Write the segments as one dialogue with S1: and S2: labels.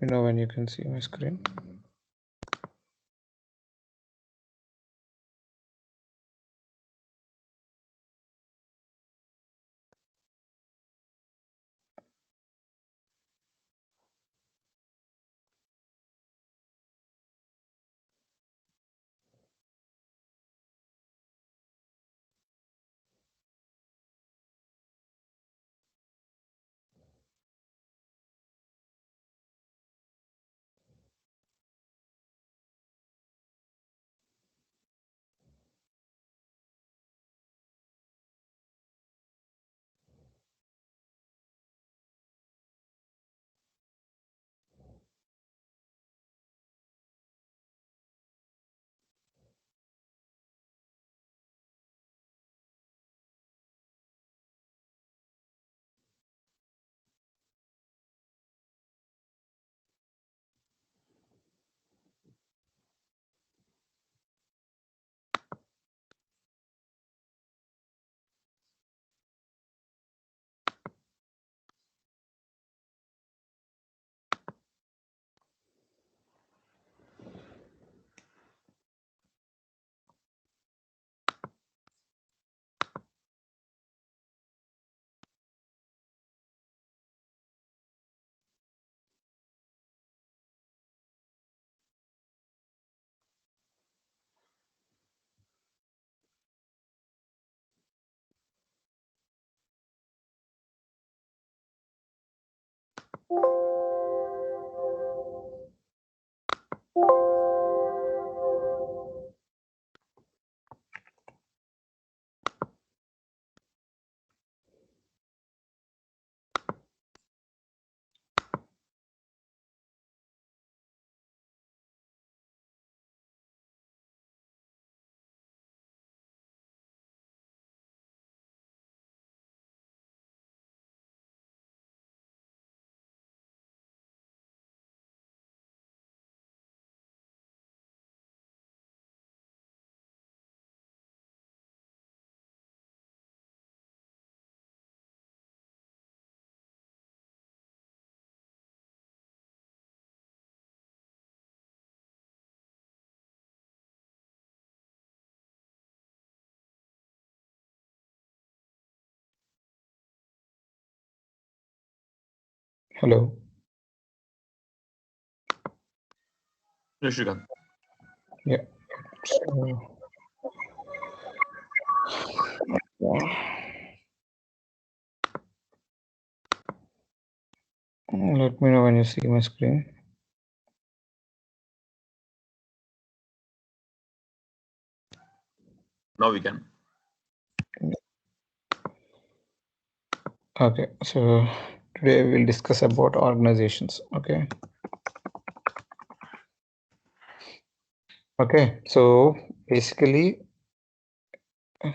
S1: Let me know when you can see my screen. Hello.
S2: Rishikant.
S1: Yeah. So, let me know when you see my screen.
S2: Now we can.
S1: Okay, so today we'll discuss about organizations. Okay. Okay, so basically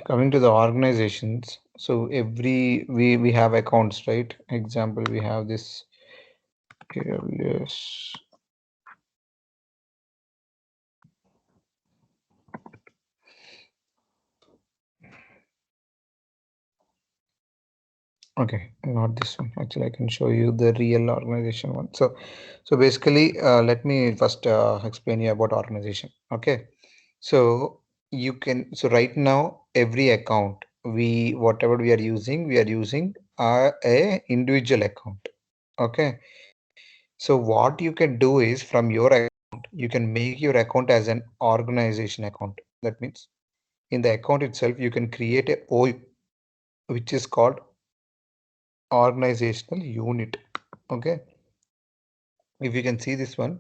S1: coming to the organizations, so we have accounts, right? Example, we have this AWS. Okay, not this one. Actually, I can show you the real organization one. So basically, let me first explain you about organization. Okay, so you can, so right now every account whatever we are using a individual account. Okay, so what you can do is from your account you can make your account as an organization account. That means in the account itself you can create a O, which is called organizational unit. Okay, if you can see this one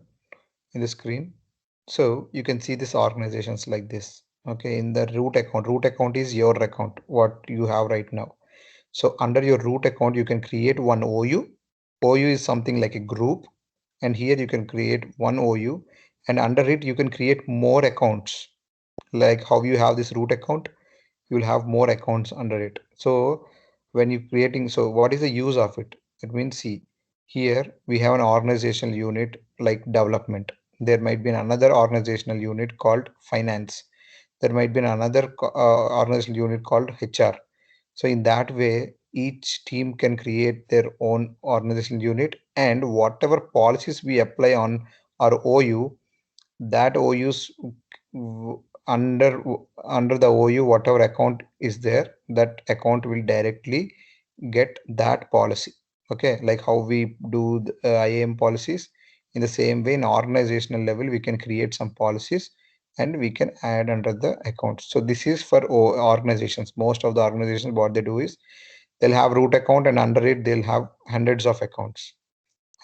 S1: in the screen, so you can see this organizations like this. Okay, in the root account is your account what you have right now. So under your root account you can create one OU is something like a group, and here you can create one OU, and under it you can create more accounts. Like how you have this root account, you will have more accounts under it. So when you creating, so what is the use of it? It means, see, here we have an organizational unit like development. There might be another organizational unit called finance. There might be another organizational unit called HR. So in that way each team can create their own organizational unit, and whatever policies we apply on our OU, that OU's under the OU, whatever account is there, that account will directly get that policy. Okay, like how we do the IAM policies, in the same way in organizational level we can create some policies and we can add under the account. So this is for organizations. Most of the organizations, what they do is they'll have root account, and under it they'll have hundreds of accounts.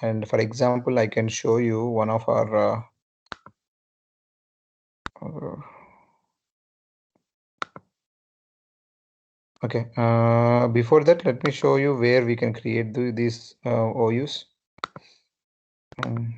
S1: And for example, I can show you one of our uh, okay, before that, let me show you where we can create these OUs. Um,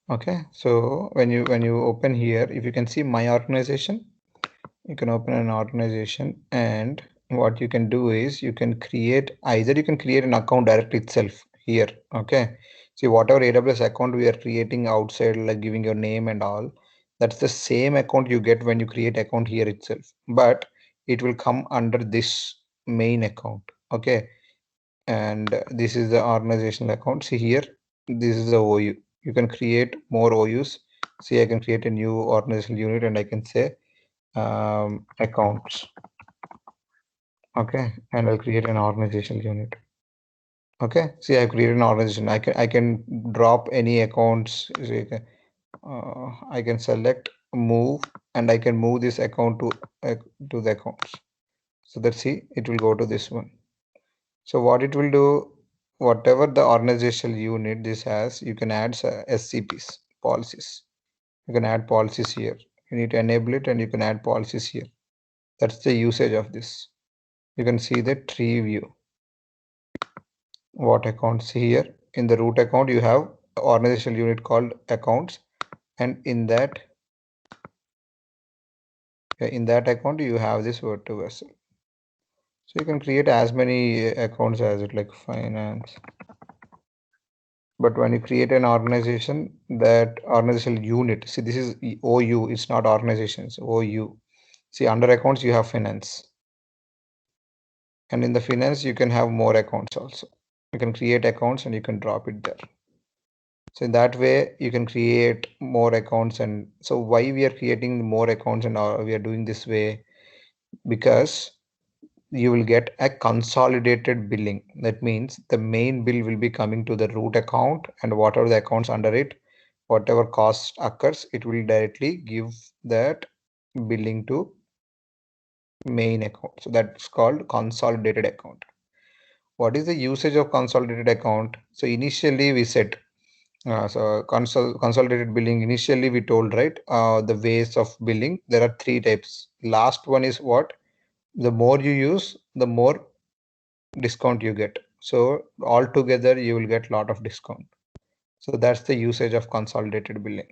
S1: okay, so when you open here, if you can see my organization, you can open an organization, and what you can do is you can create, either you can create an account directly itself here. Okay, see whatever AWS account we are creating outside, like giving your name and all, that's the same account you get when you create account here itself, but it will come under this main account. Okay, and this is the organizational account. See here, this is the OU. You can create more OUs. See, I can create a new organizational unit, and I can say accounts. Okay, and I'll create an organizational unit. Okay, see, I created an organization. I can drop any accounts. So I can select move, and I can move this account to the accounts. So let's see, it will go to this one. So what it will do, whatever the organizational unit this has, you can add SCPs, policies. You can add policies here. You need to enable it, and you can add policies here. That's the usage of this. You can see the tree view. What accounts here? In the root account, you have organizational unit called accounts, and in that account you have this virtual vessel. So you can create as many accounts as it, like finance. But when you create an organization, that organizational unit, see, this is OU, it's not organizations, OU. See, under accounts you have finance, and in the finance you can have more accounts also. You can create accounts and you can drop it there. So in that way you can create more accounts. And so why we are creating more accounts and we are doing this way, because you will get a consolidated billing. That means the main bill will be coming to the root account, and whatever the accounts under it, whatever cost occurs, it will directly give that billing to main account. So that's called consolidated account. What is the usage of consolidated account? So initially we said, so consolidated billing, initially we told, right, the ways of billing, there are three types. Last one is what? The more you use, the more discount you get. So altogether you will get a lot of discount. So that's the usage of consolidated billing.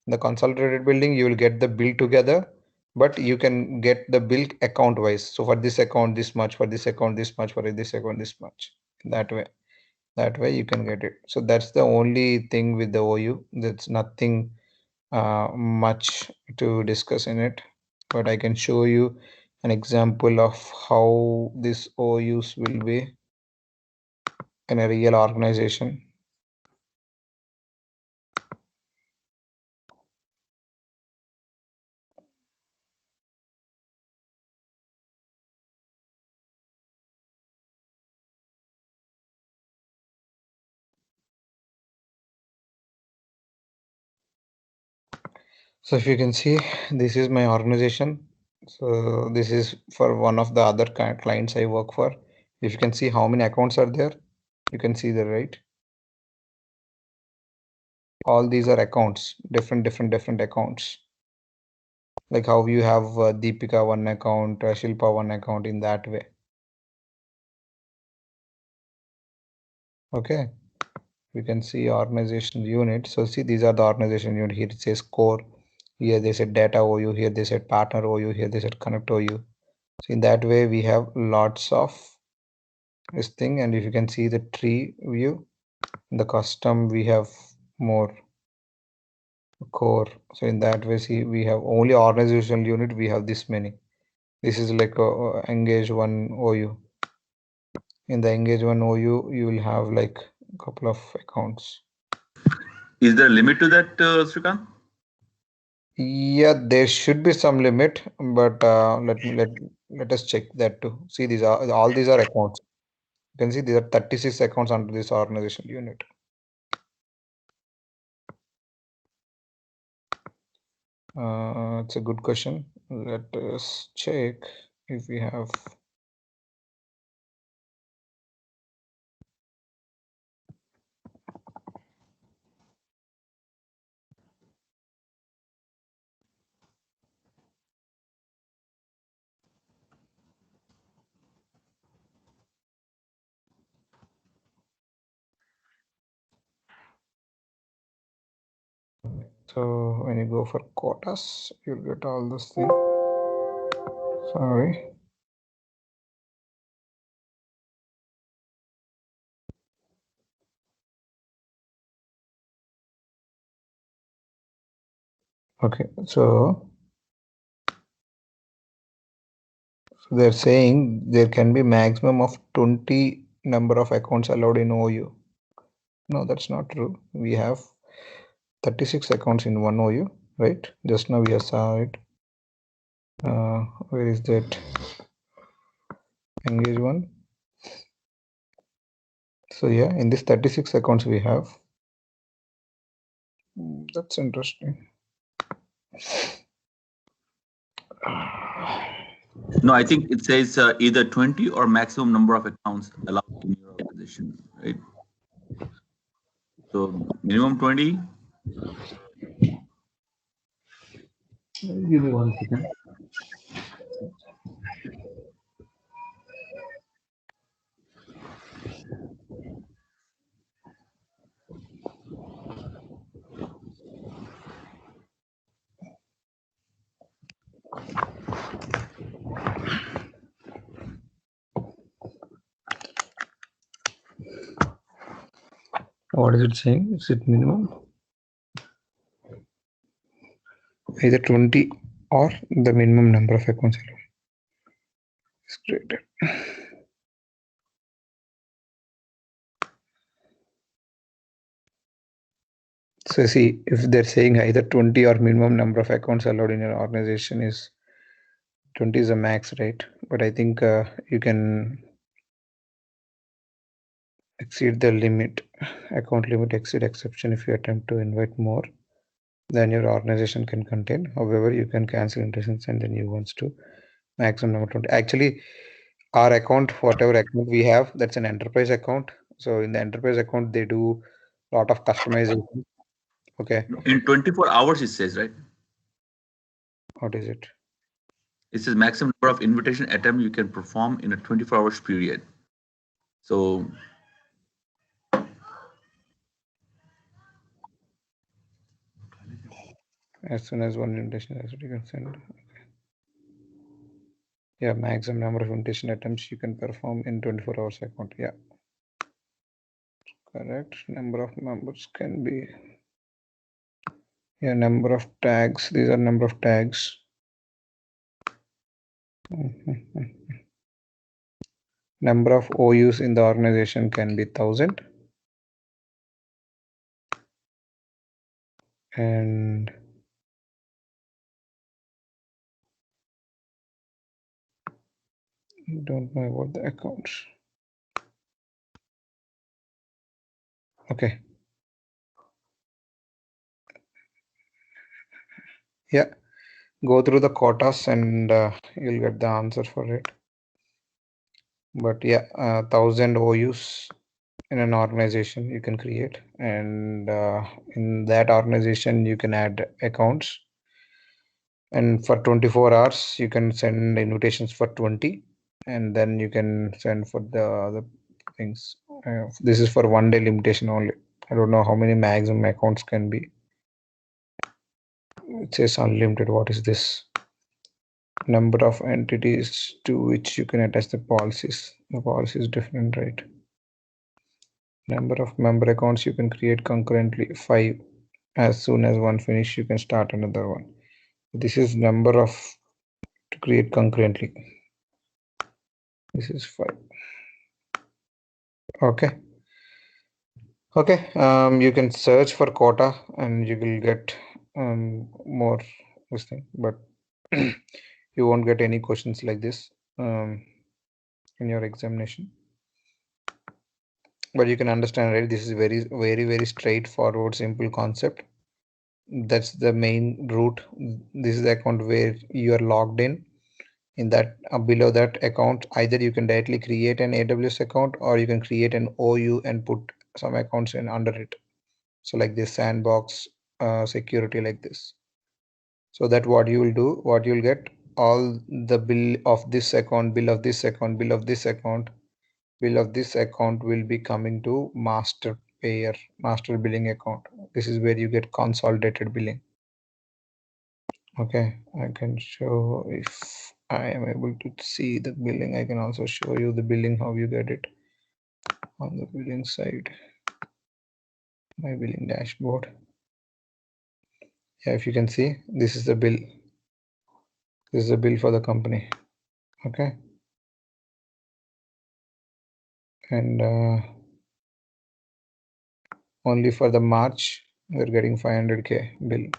S1: The consolidated billing, you will get the bill together, but you can get the bill account wise. So for this account this much, for this account this much, for this account this much. That way you can get it. So that's the only thing with the OU. That's nothing much to discuss in it, but I can show you an example of how this OUs will be in a real organization. So if you can see, this is my organization. So this is for one of the other clients I work for. If you can see how many accounts are there, you can see the right. All these are accounts, different accounts. Like how you have Deepika one account, Shilpa one account, in that way. Okay. We can see organization unit. So see, these are the organization unit. Here it says core. Here they said data OU. Here they said partner OU. Here they said connect OU. So in that way, we have lots of this thing. And if you can see the tree view, in the custom, we have more core. So in that way, see, we have only organizational unit. We have this many. This is like a engage one OU. In the engage one OU, you will have like a couple of accounts.
S2: Is there a limit to that, Srikant?
S1: Yeah, there should be some limit, but let us check that too. See, these are all these are accounts. You can see these are 36 accounts under this organization unit. It's a good question. Let us check if we have. So when you go for quotas, you'll get all this thing. Sorry. Okay, so they're saying there can be maximum of 20 number of accounts allowed in OU. No, that's not true. We have 36 accounts in one OU, right? Just now we saw it. Where is that? Engage one. So yeah, in this 36 accounts we have. That's interesting.
S2: No, I think it says either 20 or maximum number of accounts allowed in your organization, right? So minimum 20.
S1: Give me 1 second. What is it saying? Is it minimum? Either 20 or the minimum number of accounts allowed is created. So see, if they're saying either 20 or minimum number of accounts allowed in your organization is 20 is a max, right? But I think you can exceed the limit, account limit exceed exception if you attempt to invite more than your organization can contain. However, you can cancel invitations and the new ones to maximum number 20. Actually, our account, whatever account we have, that's an enterprise account. So in the enterprise account, they do a lot of customization. Okay,
S2: In 24 hours, it says, right?
S1: what is it?
S2: It says maximum number of invitation attempt you can perform in a 24 hours period. So
S1: As soon as one invitation is you can send. Okay. Yeah, maximum number of invitation attempts you can perform in 24 hours account. Yeah, correct. Number of members can be. Yeah, number of tags. These are number of tags. Number of OUs in the organization can be 1000. And don't know about the accounts. Okay. Yeah, go through the quotas and you'll get the answer for it. But yeah, 1000 OUs in an organization you can create, and in that organization you can add accounts, and for 24 hours you can send invitations for 20, and then you can send for the other things. This is for 1 day limitation only. I don't know how many maximum accounts can be. It says unlimited. What is this? Number of entities to which you can attach the policies. The policy is different, right? Number of member accounts you can create concurrently, 5. As soon as one finish, you can start another one. This is number of to create concurrently. This is 5. Okay. Okay. You can search for quota and you will get more this thing, but you won't get any questions like this in your examination. But you can understand, right? This is very straightforward, simple concept. That's the main route. This is the account where you are logged in that below that account. Either you can directly create an AWS account or you can create an OU and put some accounts in under it. So like this sandbox security like this. So that what you will do, what you'll get, all the bill of this account, bill of this account, bill of this account, bill of this account will be coming to master payer, master billing account. This is where you get consolidated billing. Okay, I can show if I am able to see the billing. I can also show you the billing, how you get it on the billing side. My billing dashboard. Yeah, if you can see, this is the bill. This is the bill for the company. Okay, and only for the March we're getting 500K bill.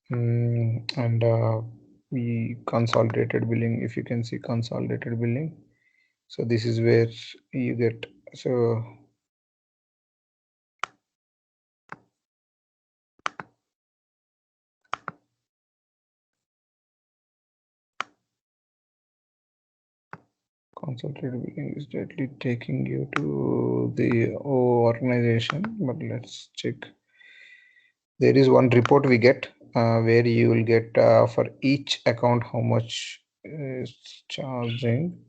S1: And we consolidated billing, if you can see consolidated billing. So this is where you get, so consolidated billing is directly taking you to the organization, but let's check. There is one report we get where you will get for each account how much is charging.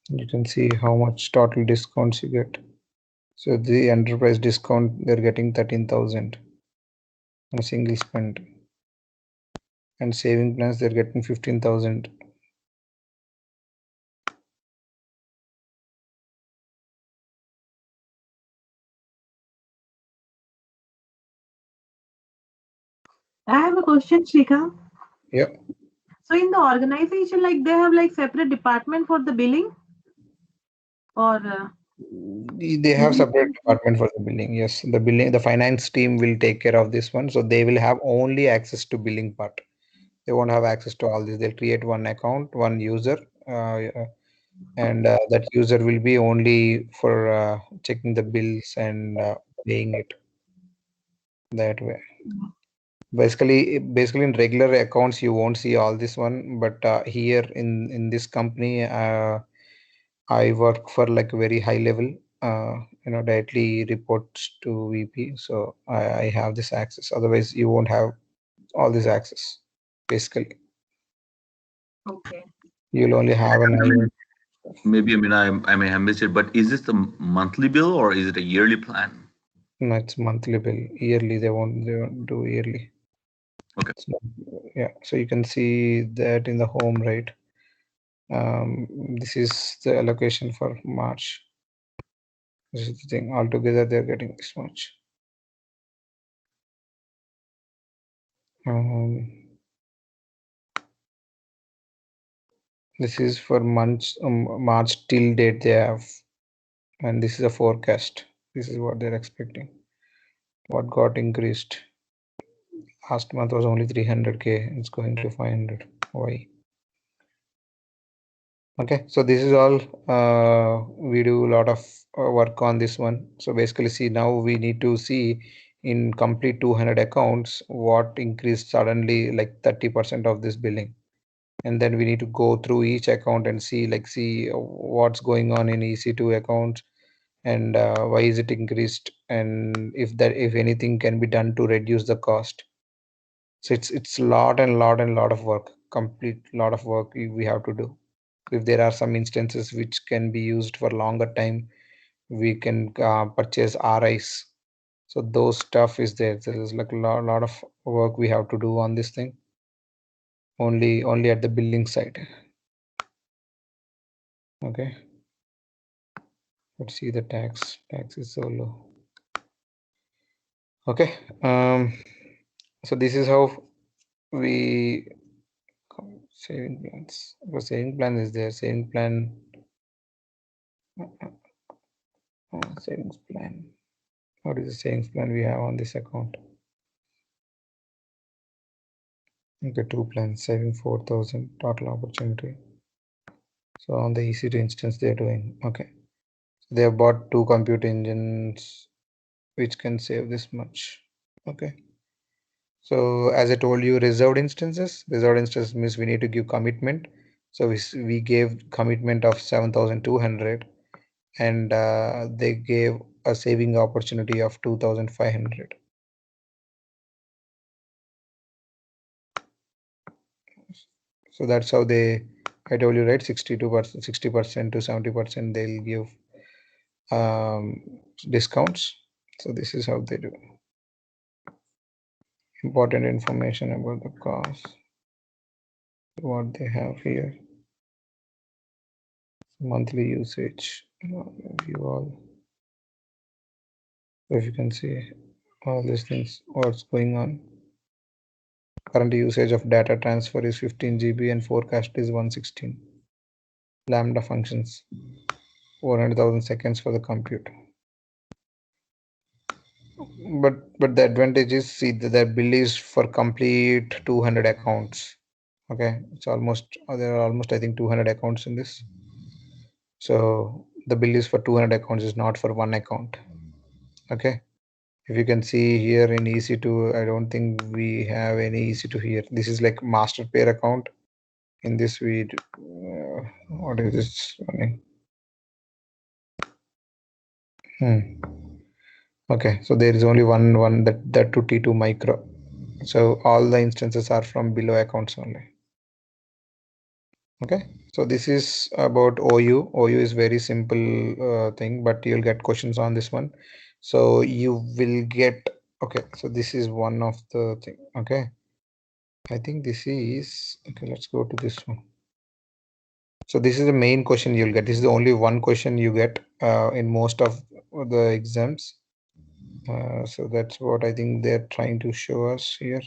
S1: You can see how much total discounts you get. So the enterprise discount, they're getting 13,000 on a single spend, and saving plans they're getting 15,000.
S3: I have a question, Shrikant.
S1: Yeah,
S3: So in the organization, like they have like separate department for the billing or
S1: they have separate department for the billing. Yes, the billing, the finance team will take care of this one. So they will have only access to billing part. They won't have access to all this. They'll create one account, one user, and that user will be only for checking the bills and paying it that way. Basically in regular accounts you won't see all this one, but here in this company I work for like very high level, directly reports to VP, so I have this access. Otherwise you won't have all this access. Basically
S3: okay.
S1: you'll only have an
S2: I
S1: eye.
S2: mean, maybe I may have missed it, but is this the monthly bill or is it a yearly plan?
S1: No, it's monthly bill. Yearly they won't do yearly.
S2: Okay.
S1: It's not, yeah, so you can see that in the home, right? This is the allocation for March. This is the thing. Altogether, they're getting this much. Um, this is for months, March till date they have, and this is a forecast. This is what they're expecting. What got increased? Last month was only 300K. It's going to 500. Why? Okay, so this is all. We do a lot of work on this one. So basically, see, now we need to see in complete 200 accounts what increased suddenly like 30% of this billing, and then we need to go through each account and see what's going on in EC2 accounts, and why is it increased, and if anything can be done to reduce the cost. So it's lot of work, complete lot of work we have to do. If there are some instances which can be used for longer time, we can purchase RIs. So those stuff is there. There is like a lot of work we have to do on this thing. Only at the billing side. Okay. Let's see the tax. Tax is so low. Okay. So this is how we saving plans. The saving plan is there. Saving plan. Savings plan. What is the savings plan we have on this account? Okay, two plans, saving 4,000 total opportunity. So on the EC2 instance they're doing. Okay. So they have bought 2 compute engines which can save this much. Okay. So as I told you, reserved instances means we need to give commitment. So we gave commitment of 7,200, and they gave a saving opportunity of 2,500. So that's how I told you, right? 62%, 60% to 70% they'll give discounts. So this is how they do. Important information about the cost, what they have here. Monthly usage, view all. If you can see all these things, what's going on. Current usage of data transfer is 15 GB and forecast is 116. Lambda functions, 400,000 seconds for the compute. But the advantage is, see, the bill is for complete 200 accounts. Okay, it's almost there are almost I think 200 accounts in this. So the bill is for 200 accounts, is not for one account. Okay, if you can see here in EC2, I don't think we have any EC2 here. This is like master pair account. In this we what is this running? Okay, so there is only one that to T2 micro. So all the instances are from below accounts only. Okay, so this is about OU. OU is very simple thing, but you'll get questions on this one. So you will get, okay, so this is one of the thing. Okay, I think this is, okay, let's go to this one. So this is the main question you'll get. This is the only one question you get in most of the exams. So that's what I think they're trying to show us here.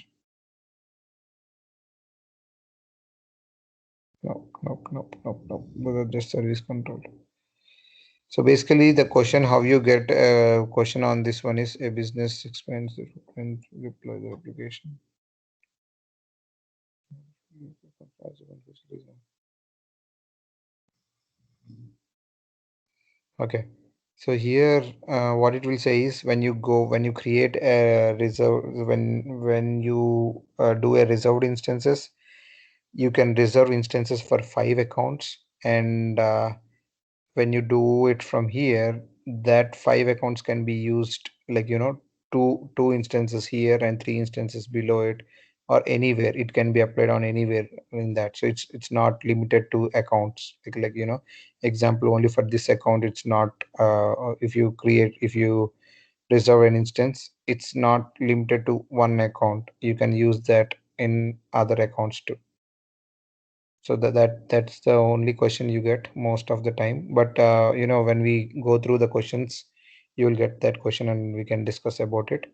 S1: Nope. Just service control. So basically the question how you get a question on this one is a business expense and deploy the application. Okay, so here what it will say is when you create a reserve, when you do a reserved instances, you can reserve instances for 5 accounts, and when you do it from here, that 5 accounts can be used, like two instances here and 3 instances below it, or anywhere it can be applied on anywhere in that. So it's not limited to accounts, like example only for this account. It's not if you reserve an instance, it's not limited to one account. You can use that in other accounts too. So that's the only question you get most of the time. But when we go through the questions, you will get that question and we can discuss about it.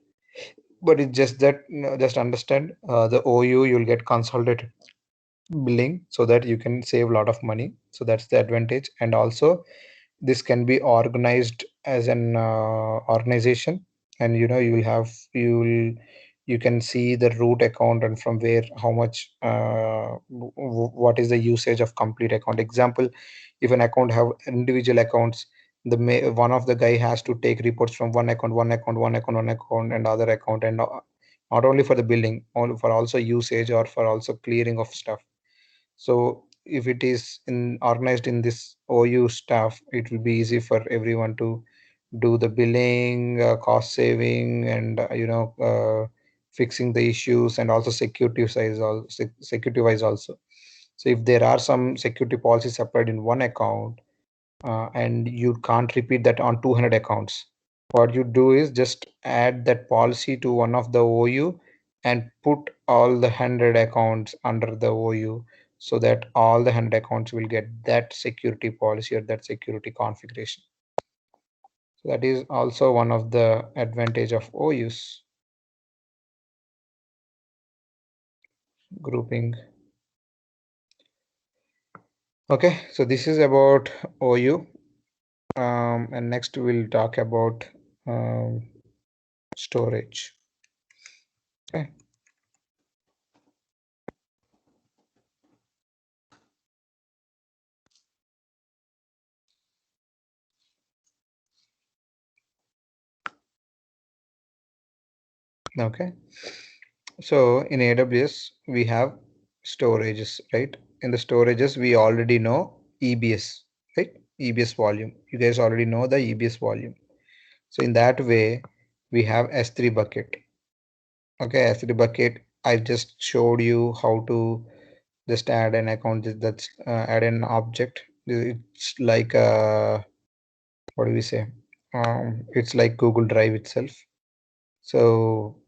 S1: But it's just that, just understand the OU, you'll get consolidated billing so that you can save a lot of money. So that's the advantage. And also this can be organized as an organization, and you can see the root account and from where how much what is the usage of complete account. Example, if an account have individual accounts, one of the guy has to take reports from one account and other account, and not only for the billing, for also usage or for also clearing of stuff. So if it is organized in this OU stuff, it will be easy for everyone to do the billing, cost saving, and fixing the issues, and also security wise also. So if there are some security policies applied in one account, and you can't repeat that on 200 accounts, what you do is just add that policy to one of the OU and put all the 100 accounts under the OU, so that all the 100 accounts will get that security policy or that security configuration. So that is also one of the advantage of OUs. Grouping. Okay, so this is about OU. And next we'll talk about um, storage. Okay. Okay. So in AWS, we have storages, right? In the storages, we already know EBS, right? EBS volume. You guys already know the EBS volume. So in that way, we have S3 bucket. Okay, S3 bucket. I just showed you how to just add an account. That's add an object. It's like what do we say? It's like Google Drive itself. So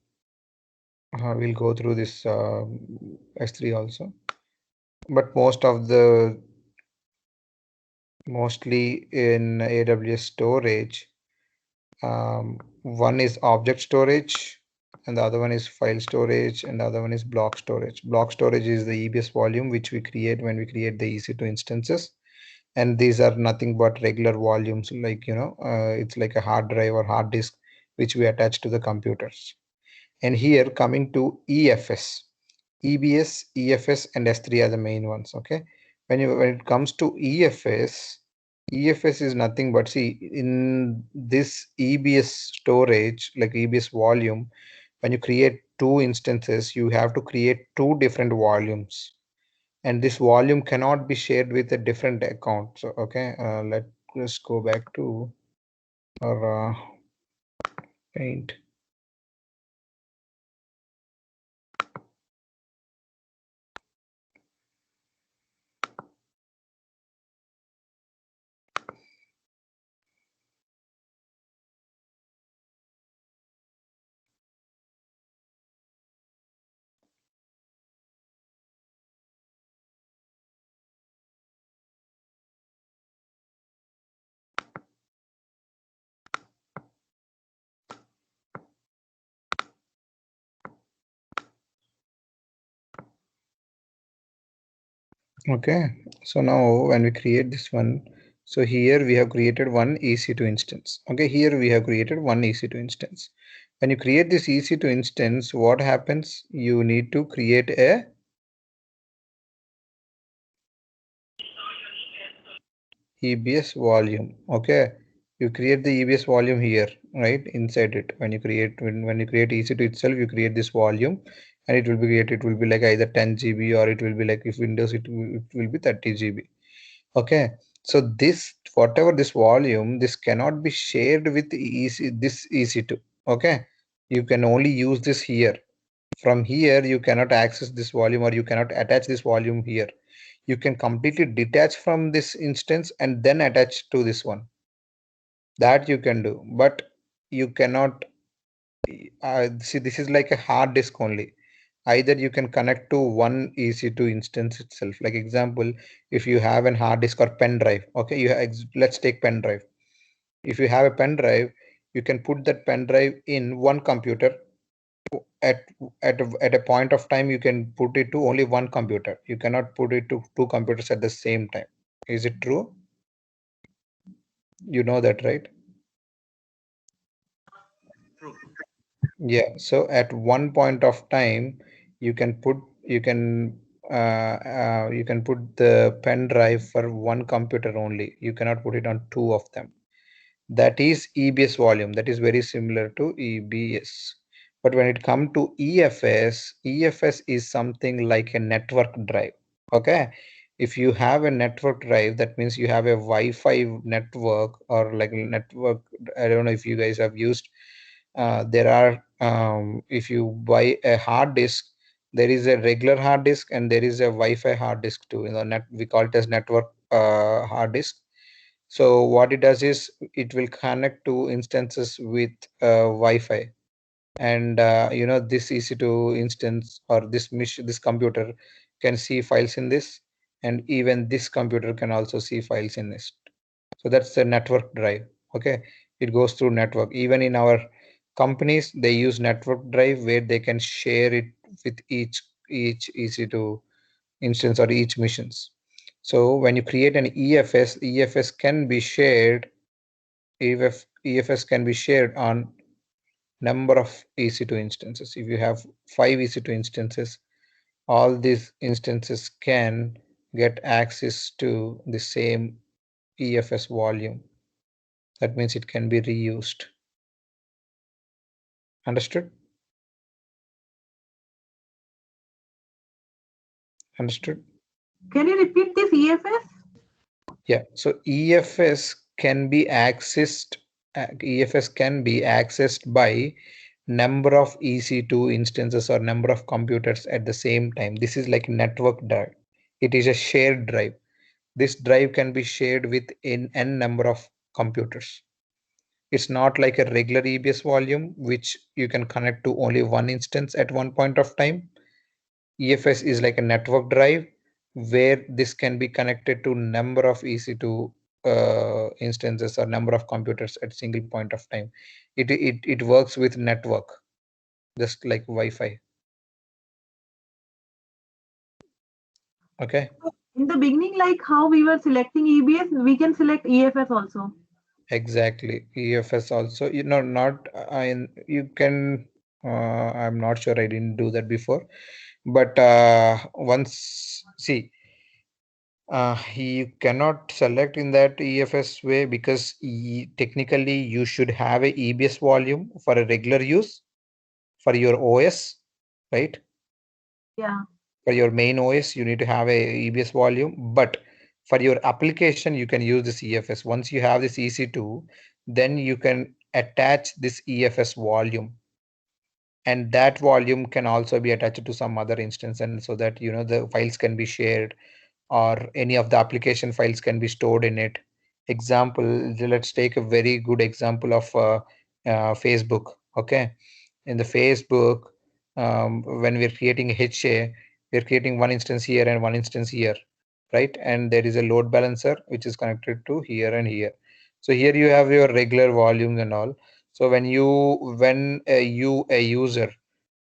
S1: we'll go through this S3 also. But mostly in AWS storage, one is object storage, and the other one is file storage, and the other one is block storage. Block storage is the EBS volume which we create when we create the EC2 instances, and these are nothing but regular volumes, like it's like a hard drive or hard disk which we attach to the computers. And here coming to EFS, EBS, EFS, and S3 are the main ones. Okay, when it comes to EFS is nothing but, see, in this EBS storage, like EBS volume, when you create two instances, you have to create two different volumes, and this volume cannot be shared with a different account. So okay, let's go back to our paint. Okay, so now when we create this one, so here we have created one EC2 instance. Okay, here we have created one EC2 instance. When you create this EC2 instance, what happens? You need to create a EBS volume. Okay, you create the EBS volume here, right, inside it. When you create EC2 itself, you create this volume, and it will be created. It will be like either 10 GB, or it will be like, if Windows, it will be 30 GB. Okay, so this, whatever this volume, this cannot be shared with this EC2. Okay, you can only use this here. From here, you cannot access this volume, or you cannot attach this volume here. You can completely detach from this instance and then attach to this one. That you can do, but you cannot see, this is like a hard disk only. Either you can connect to one EC2 instance itself. Like example, if you have an hard disk or pen drive, okay, let's take pen drive. If you have a pen drive, you can put that pen drive in one computer. At a point of time, you can put it to only one computer. You cannot put it to two computers at the same time. Is it true? You know that, right?
S2: True.
S1: Yeah, so at one point of time, you can put the pen drive for one computer only. You cannot put it on two of them. That is EBS volume. That is very similar to EBS. But when it comes to EFS, EFS is something like a network drive. Okay, if you have a network drive, that means you have a Wi-Fi network or like a network. I don't know if you guys have used. There are if you buy a hard disk, there is a regular hard disk and there is a Wi-Fi hard disk too. Net we call it as network hard disk. So what it does is it will connect to instances with Wi-Fi, and this EC2 instance or this computer can see files in this, and even this computer can also see files in this. So that's the network drive. Okay, it goes through network. Even in our companies, they use network drive where they can share it with each EC2 instance or each missions. So when you create an EFS can be shared. EFS can be shared on number of EC2 instances. If you have 5 EC2 instances, all these instances can get access to the same EFS volume. That means it can be reused. Understood? Understood?
S3: Can you repeat this EFS?
S1: Yeah. So EFS can be accessed by number of EC2 instances or number of computers at the same time. This is like network drive. It is a shared drive. This drive can be shared with n number of computers. It's not like a regular EBS volume, which you can connect to only one instance at one point of time. EFS is like a network drive where this can be connected to number of EC2 instances or number of computers at single point of time. It works with network, just like Wi-Fi. Okay.
S3: In the beginning, like how we were selecting EBS, we can select EFS also.
S1: Exactly. EFS also, not you can. I'm not sure. I didn't do that before, but once see, you cannot select in that EFS way because technically you should have a EBS volume for a regular use for your OS, right?
S3: Yeah.
S1: For your main OS, you need to have a EBS volume, but for your application, you can use this EFS. Once you have this EC2, then you can attach this EFS volume, and that volume can also be attached to some other instance, and so that the files can be shared or any of the application files can be stored in it. Example, let's take a very good example of Facebook. Okay, in the Facebook, when we're creating a HA, we're creating one instance here and one instance here, right? And there is a load balancer which is connected to here and here. So here you have your regular volumes and all. So when a user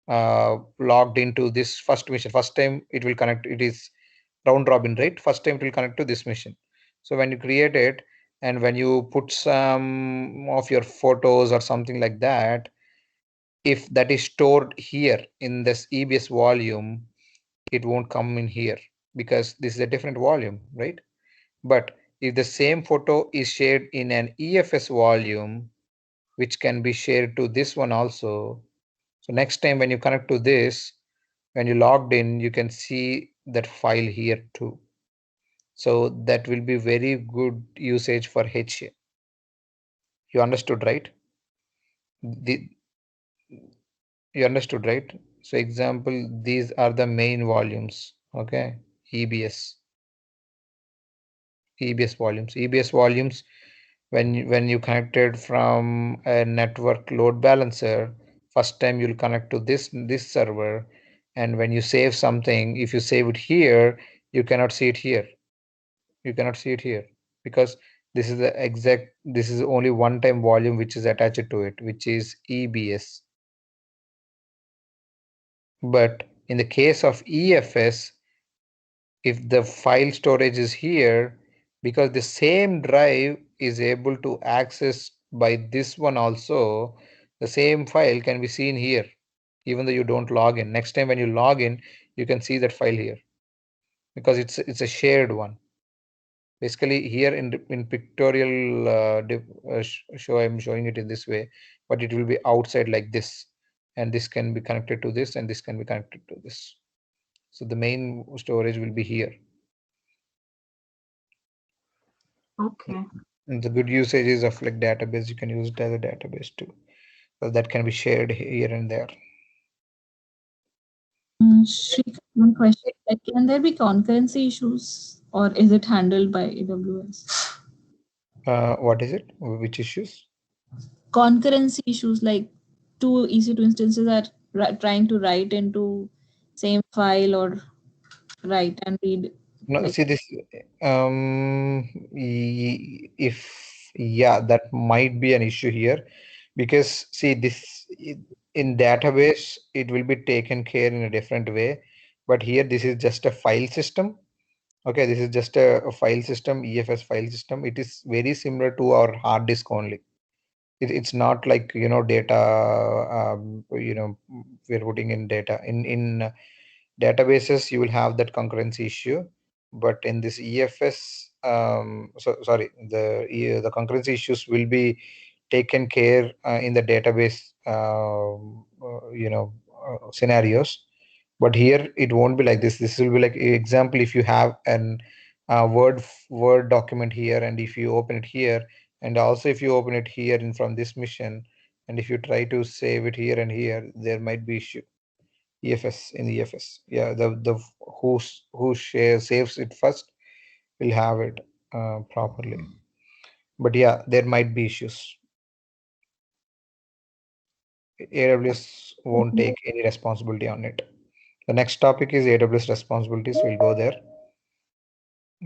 S1: logged into this first mission, first time it will connect, it is round robin, right? First time it will connect to this mission. So when you create it and when you put some of your photos or something like that, if that is stored here in this EBS volume, it won't come in here because this is a different volume, right? But if the same photo is shared in an EFS volume, which can be shared to this one also, so next time when you connect to this, when you logged in, you can see that file here too. So that will be very good usage for HA. You understood, right? The, you understood, right? So example, these are the main volumes. Okay, EBS, EBS volumes, EBS volumes. When you connected from a network load balancer, first time you'll connect to this server, and when you save something, if you save it here, you cannot see it here. You cannot see it here because this is only one time volume which is attached to it, which is EBS. But in the case of EFS, if the file storage is here, because the same drive is able to access by this one also, the same file can be seen here even though you don't log in. Next time when you log in, you can see that file here because it's a shared one. Basically here in pictorial show, I'm showing it in this way, but it will be outside like this, and this can be connected to this and this can be connected to this. So the main storage will be here.
S3: Okay.
S1: And the good usage is of like database. You can use it as a database too. So that can be shared here and there.
S4: Shrikant, one question. Like, can there be concurrency issues or is it handled by AWS?
S1: What is it? Which issues?
S4: Concurrency issues like two EC2 instances are trying to write into same file or write and read.
S1: No,
S4: Like,
S1: see this. If yeah, that might be an issue here, because see this in database it will be taken care in a different way, but here this is just a file system. Okay, this is just a file system, EFS file system. It is very similar to our hard disk only. It's not like data. We're putting in data in databases. You will have that concurrency issue, but in this EFS, so sorry, the concurrency issues will be taken care in the database scenarios. But here it won't be like this will be like example, if you have an word document here, and if you open it here, and also if you open it here in from this mission, and if you try to save it here and here, there might be issue. EFS, in EFS, yeah, the who shares saves it first will have it properly. But yeah, there might be issues. AWS won't take any responsibility on it. The next topic is AWS responsibilities. We'll go there.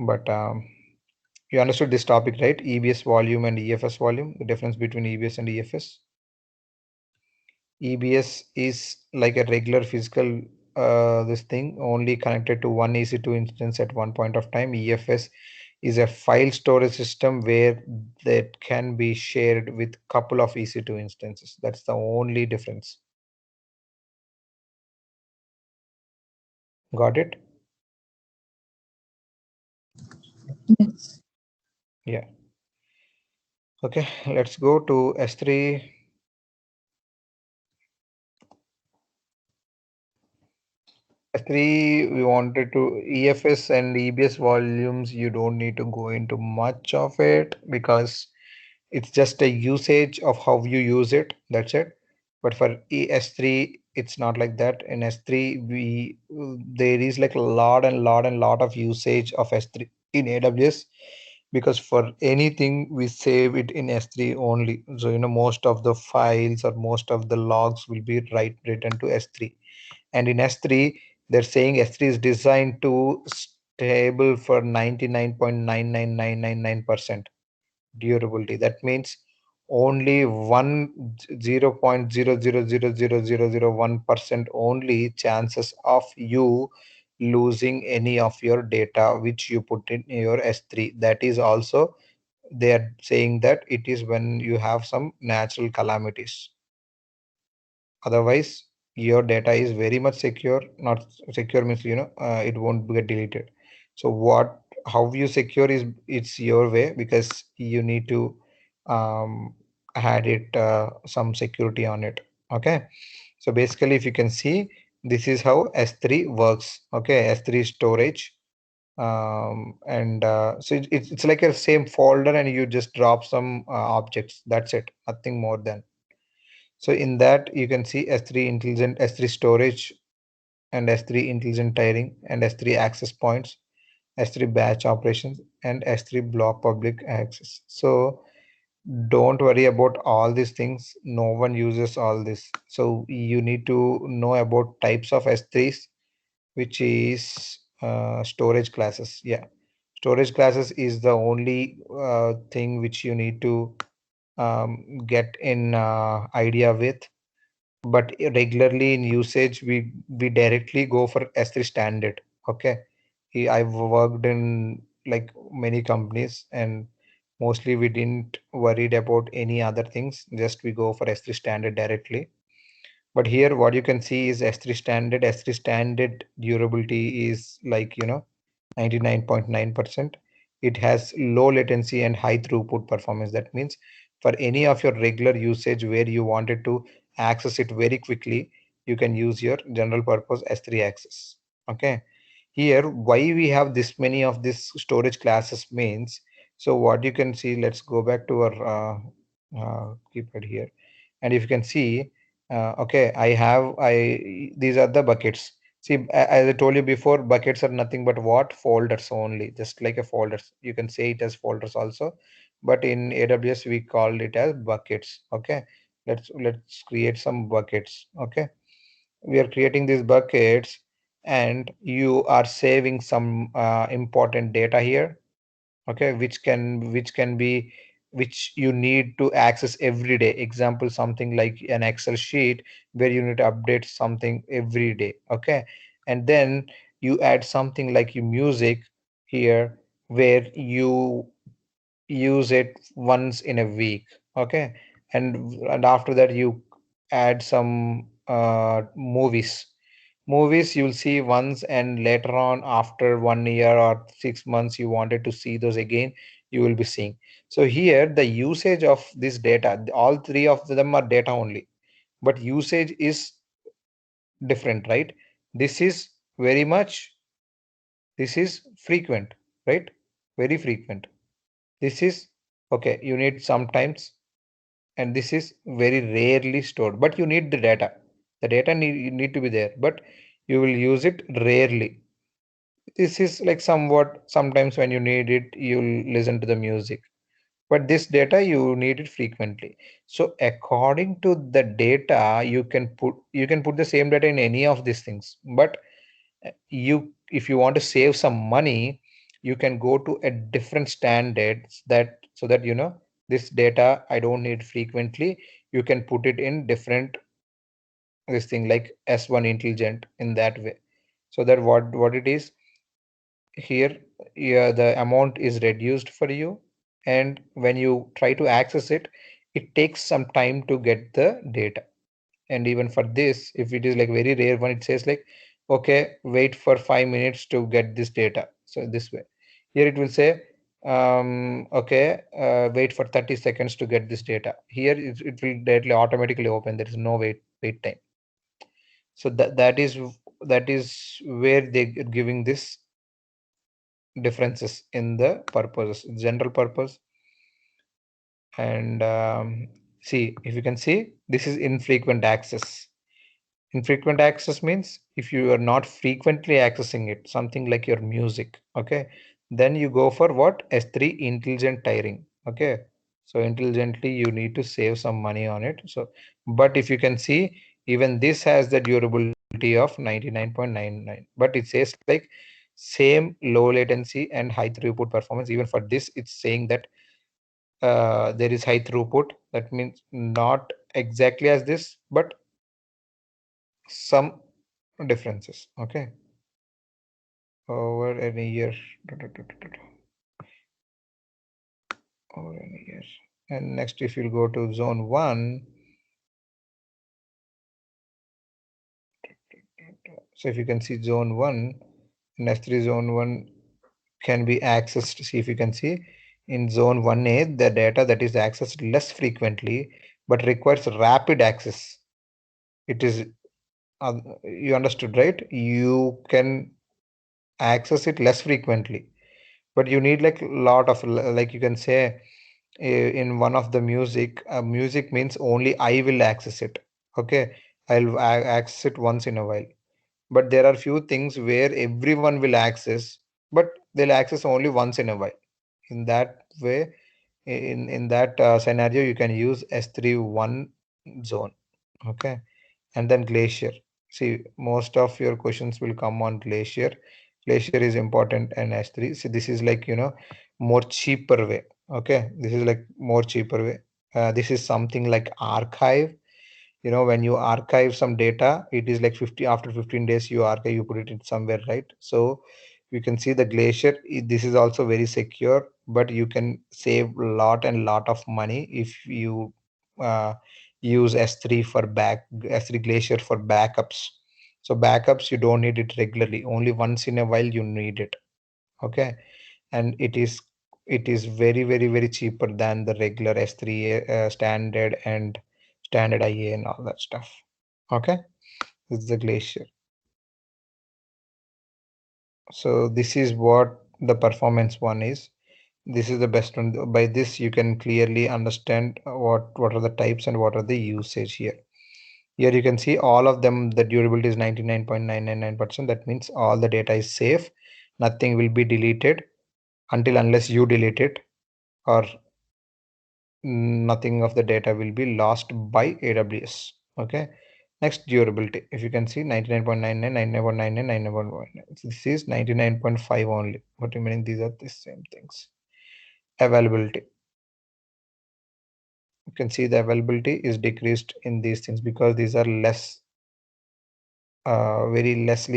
S1: But you understood this topic, right? EBS volume and EFS volume, the difference between EBS and EFS. EBS is like a regular physical this thing only connected to one EC2 instance at one point of time. EFS is a file storage system where that can be shared with couple of EC2 instances. That's the only difference. Got it?
S4: yes.
S1: Yeah. Okay, let's go to S3. S3, we wanted to EFS and EBS volumes. You don't need to go into much of it because it's just a usage of how you use it. That's it. But for ES3, it's not like that. In S3, we there is like a lot of usage of S3 in AWS, because for anything we save it in S3 only. So most of the files or most of the logs will be written to S3. And in S3, they're saying S3 is designed to stable for 99.99999% durability. That means only 0.0000001% only chances of you losing any of your data which you put in your S3. That is also, they are saying that it is when you have some natural calamities. Otherwise your data is very much secure. Not secure means it won't get deleted. So what, how you secure is, it's your way, because you need to add it some security on it. Okay, so basically if you can see, this is how S3 works. Okay, S3 storage, and so it's like a same folder, and you just drop some objects. That's it, nothing more than. So in that you can see S3 intelligent, S3 storage, and S3 intelligent tiering, and S3 access points, S3 batch operations, and S3 block public access. So don't worry about all these things. No one uses all this. So you need to know about types of S3s, which is storage classes. Yeah, storage classes is the only thing which you need to get in idea with. But regularly in usage, we directly go for S3 standard. Okay, I've worked in like many companies, and mostly we didn't worried about any other things, just we go for S3 standard directly. But here what you can see is S3 standard. S3 standard durability is like 99.9%. It has low latency and high throughput performance. That means for any of your regular usage where you wanted to access it very quickly, you can use your general purpose S3 access. Okay, here why we have this many of this storage classes means, so what you can see, let's go back to our keypad here, and if you can see, okay, I these are the buckets. See, as I told you before, buckets are nothing but what, folders only, just like a folders. You can say it as folders also, but in AWS we call it as buckets. Okay, let's create some buckets. Okay, we are creating these buckets, and you are saving some important data here. Okay, which can be, which you need to access every day. Example, something like an Excel sheet where you need to update something every day. Okay, and then you add something like your music here, where you use it once in a week. Okay, and after that you add some movies you'll see once, and later on after 1 year or 6 months you wanted to see those again, you will be seeing. So here the usage of this data, all three of them are data only, but usage is different, right? This is very much, this is frequent, right? Very frequent. This is okay, you need sometimes, and this is very rarely stored, but you need the data need to be there, but you will use it rarely. This is like somewhat, sometimes when you need it you'll listen to the music, but this data you need it frequently. So according to the data, you can put the same data in any of these things, but you, if you want to save some money, you can go to a different standards, that so that this data I don't need frequently, you can put it in different, this thing like S1 intelligent, in that way, so that what it is here, yeah, the amount is reduced for you, and when you try to access it, it takes some time to get the data. And even for this, if it is like very rare one, it says like, okay, wait for 5 minutes to get this data. So this way, here it will say, okay, wait for 30 seconds to get this data. Here it will directly automatically open, there is no wait time. So that is where they giving this differences in the purposes, general purpose. And see, if you can see, this is infrequent access. Infrequent access means if you are not frequently accessing it, something like your music. Okay, then you go for what, S3 intelligent tiering. Okay, so intelligently you need to save some money on it. So, but if you can see, even this has the durability of 99.99, but it says like same low latency and high throughput performance. Even for this, it's saying that there is high throughput. That means not exactly as this, but some differences. Okay, over any year, over any year. And next, if you go to zone 1, so if you can see zone 1, in S3 zone 1 can be accessed. See, if you can see, in zone 1A, the data that is accessed less frequently but requires rapid access. It is you understood, right? You can access it less frequently, but you need like a lot of, like you can say, in one of the music means only I will access it. Okay, I'll access it once in a while, but there are few things where everyone will access, but they'll access only once in a while. In that way, in that scenario, you can use S3 one zone. Okay, and then glacier. See, most of your questions will come on glacier. Glacier is important, and S3. So this is like more cheaper way. Okay, this is like more cheaper way. This is something like archive. When you archive some data, it is like 50, after 15 days you archive, you put it in somewhere, right? So you can see the glacier, this is also very secure, but you can save lot and lot of money if you uh, use S3 for S3 glacier for backups. So backups, you don't need it regularly, only once in a while you need it. Okay, and it is very, very, very cheaper than the regular S3 standard and standard IA and all that stuff. Okay, this is the glacier. So this is what the performance one is. This is the best one. By this you can clearly understand what are the types and what are the usage here. Here you can see all of them, the durability is 99.999%. That means all the data is safe. Nothing will be deleted unless you delete it, or nothing of the data will be lost by AWS. Okay. Next, durability. If you can see 99.99, 99.99, 99.99. This is 99.5 only. What do you mean? These are the same things. Availability. You can see the availability is decreased in these things because these are less, very less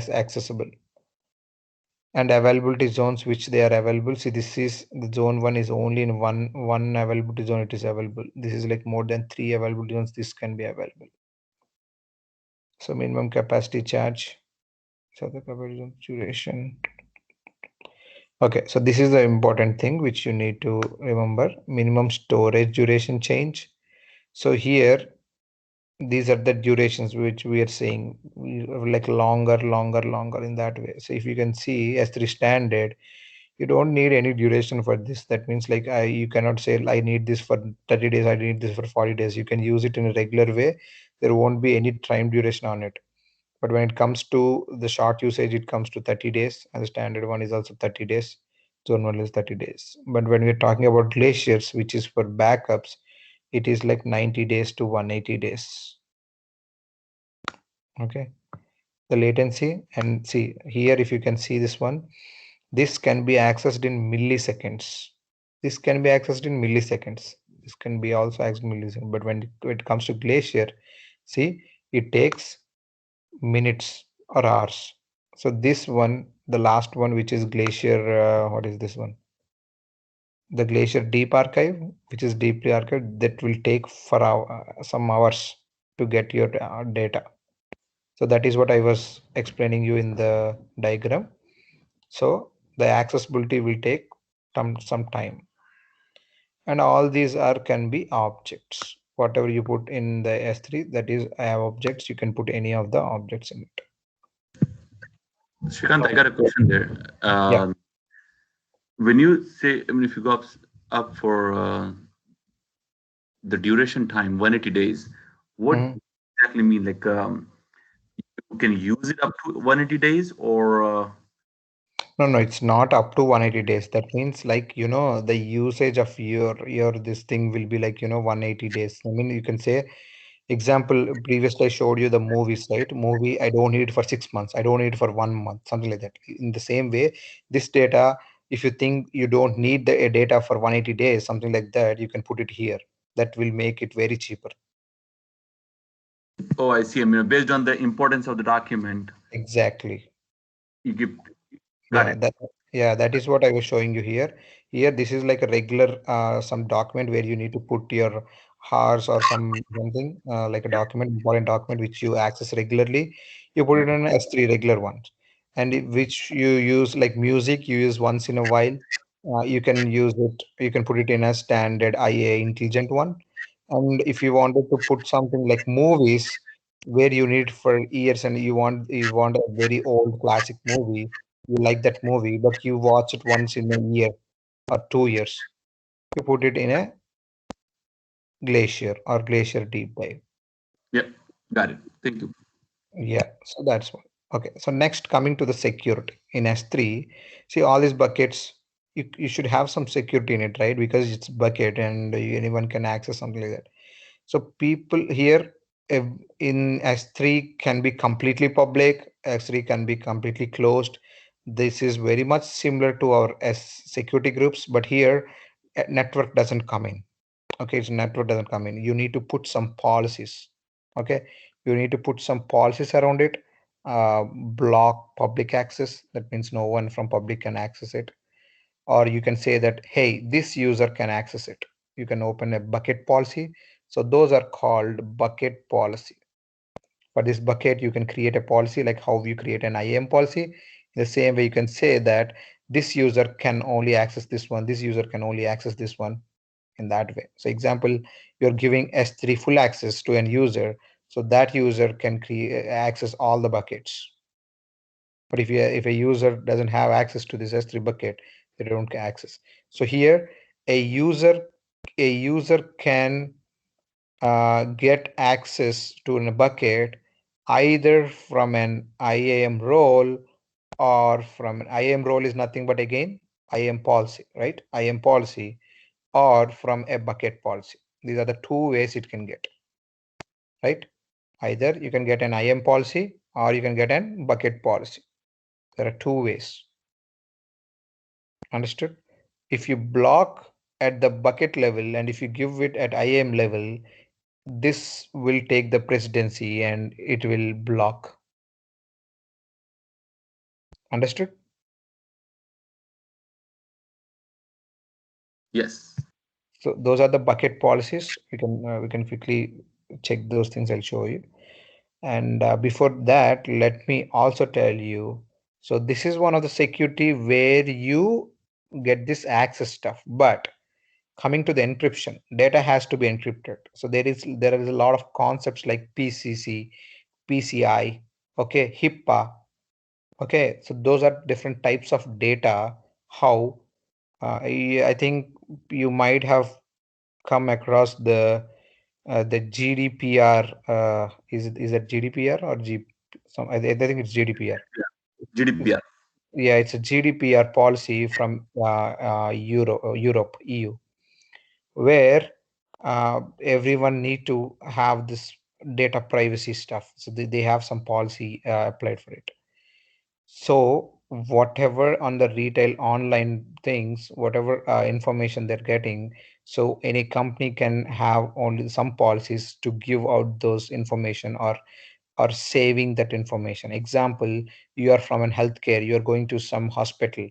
S1: accessible. And availability zones which they are available. See, this is the zone 1 is only in one availability zone it is available. This is like more than 3 availability zones this can be available. So minimum capacity charge, so the capacity duration. Okay, so this is the important thing which you need to remember. Minimum storage duration change. So here these are the durations which we are saying, like longer in that way. So if you can see S3 standard, you don't need any duration for this. That means like you cannot say I need this for 30 days, I need this for 40 days. You can use it in a regular way. There won't be any time duration on it. But when it comes to the short usage, it comes to 30 days, and the standard one is also 30 days. Zone 1 is 30 days. But when we're talking about glaciers, which is for backups, it is like 90 days to 180 days. Okay. The latency, and see here, if you can see this one, this can be accessed in milliseconds. This can be accessed in milliseconds. This can be also accessed in milliseconds. But when it comes to glacier, see, it takes minutes or hours. So this one, the last one, which is glacier, what is this one? The glacier deep archive, which is deeply archived, that will take for some hours to get your data. So that is what I was explaining you in the diagram. So the accessibility will take some time. And all these are can be objects. Whatever you put in the S3, that is I have objects, you can put any of the objects in it.
S2: Shrikant, I got a question there.
S1: Yeah.
S2: When you say, I mean, if you go up for the duration time, 180 days, what
S1: Mhm.
S2: exactly mean? Like, you can use it up to 180 days, or
S1: No, it's not up to 180 days. That means like, the usage of your this thing will be like, 180 days. I mean, you can say, example, previously I showed you the movies, right? Movie, I don't need it for 6 months. I don't need it for 1 month, something like that. In the same way, this data, if you think you don't need the data for 180 days, something like that, you can put it here. That will make it very cheaper.
S2: oh, I see. I mean, based on the importance of the document,
S1: Exactly.
S2: you give. Got it.
S1: That is what I was showing you here. Here, this is like a regular some document where you need to put your hours or something like a document, important document which you access regularly. You put it in S3 regular ones, and which you use like music. You use once in a while. You can use it. You can put it in a standard IA intelligent one. And if you wanted to put something like movies, where you need for years, and you want a very old classic movie, you like that movie, but you watch it once in a year or 2 years, you put it in a glacier or glacier deep dive.
S2: Yep. Got it. Thank you.
S1: Yeah, so that's one. Okay, so next, coming to the security in S3, see all these buckets, you should have some security in it, right? Because it's bucket and anyone can access something like that. So people here, in S3 can be completely public, S3 can be completely closed. This is very much similar to our S security groups, but here network doesn't come in. Okay, so network doesn't come in. You need to put some policies. Okay, you need to put some policies around it. Block public access. That means no one from public can access it. Or you can say that, hey, this user can access it. You can open a bucket policy. So those are called bucket policy. For this bucket, you can create a policy like how you create an IAM policy. In the same way, you can say that this user can only access this one. This user can only access this one, in that way. So example, you're giving S3 full access to an user. So that user can access all the buckets. But if a user doesn't have access to this S3 bucket, they don't get access. So here a user can get access to a bucket either from an IAM role, or from an IAM role is nothing but again IAM policy, right? IAM policy, or from a bucket policy. These are the two ways it can get, right? Either you can get an IAM policy or you can get an bucket policy. There are two ways. Understood? If you block at the bucket level and if you give it at IAM level, this will take the presidency and it will block. Understood?
S2: Yes.
S1: So those are the bucket policies. We can quickly check those things. I'll show you. And before that, let me also tell you. So this is one of the security where you get this access stuff. But coming to the encryption, data has to be encrypted. So there is a lot of concepts like PCC, PCI, okay, HIPAA. Okay, so those are different types of data. How I think you might have come across the GDPR. Is it GDPR or G? I think it's GDPR.
S2: GDPR.
S1: Yeah, it's a GDPR policy from Europe, EU, where everyone need to have this data privacy stuff. So they have some policy applied for it. So whatever on the retail online things, whatever information they're getting, so any company can have only some policies to give out those information, or saving that information. Example, you are from an healthcare, you are going to some hospital,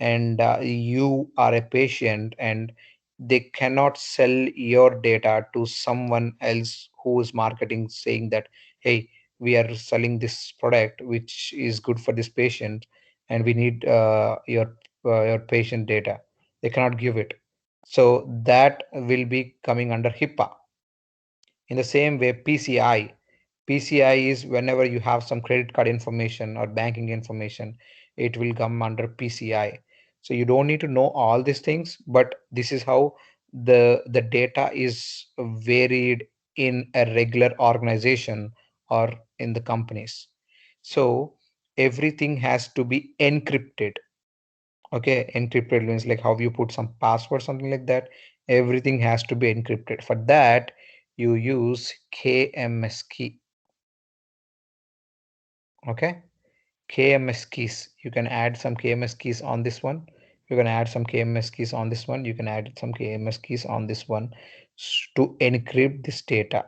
S1: and you are a patient, and they cannot sell your data to someone else who is marketing, saying that, hey, we are selling this product which is good for this patient, and we need your patient data. They cannot give it. So that will be coming under HIPAA. In the same way, PCI is whenever you have some credit card information or banking information, it will come under PCI. So you don't need to know all these things, but this is how the data is varied in a regular organization or in the companies. So everything has to be encrypted. Okay, encrypted means like how you put some password, something like that. Everything has to be encrypted. For that, you use KMS key. Okay, KMS keys. You can add some KMS keys on this one. You can add some KMS keys on this one. You can add some KMS keys on this one to encrypt this data.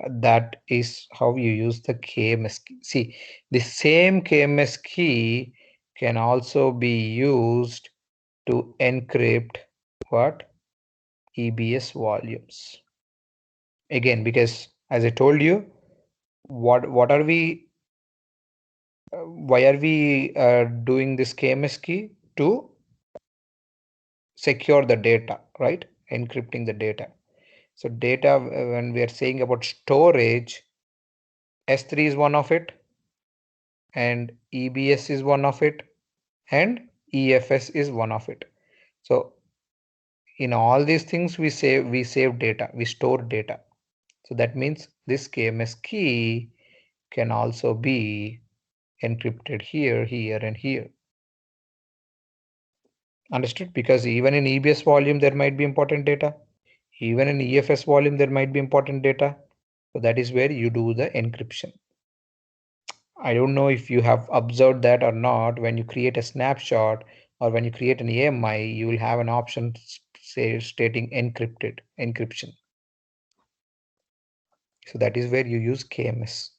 S1: That is how you use the KMS key. See, the same KMS key can also be used to encrypt what? EBS volumes. Again, because as I told you, what are we why are we doing this KMS key? To secure the data, right? Encrypting the data. So data, when we are saying about storage, S3 is one of it, and EBS is one of it, and EFS is one of it. So in all these things, we save data, we store data. So that means this KMS key can also be encrypted here, here, and here. Understood? Because even in EBS volume, there might be important data. Even in EFS volume, there might be important data. So that is where you do the encryption. I don't know if you have observed that or not. When you create a snapshot or when you create an AMI, you will have an option stating encryption. So that is where you use KMS.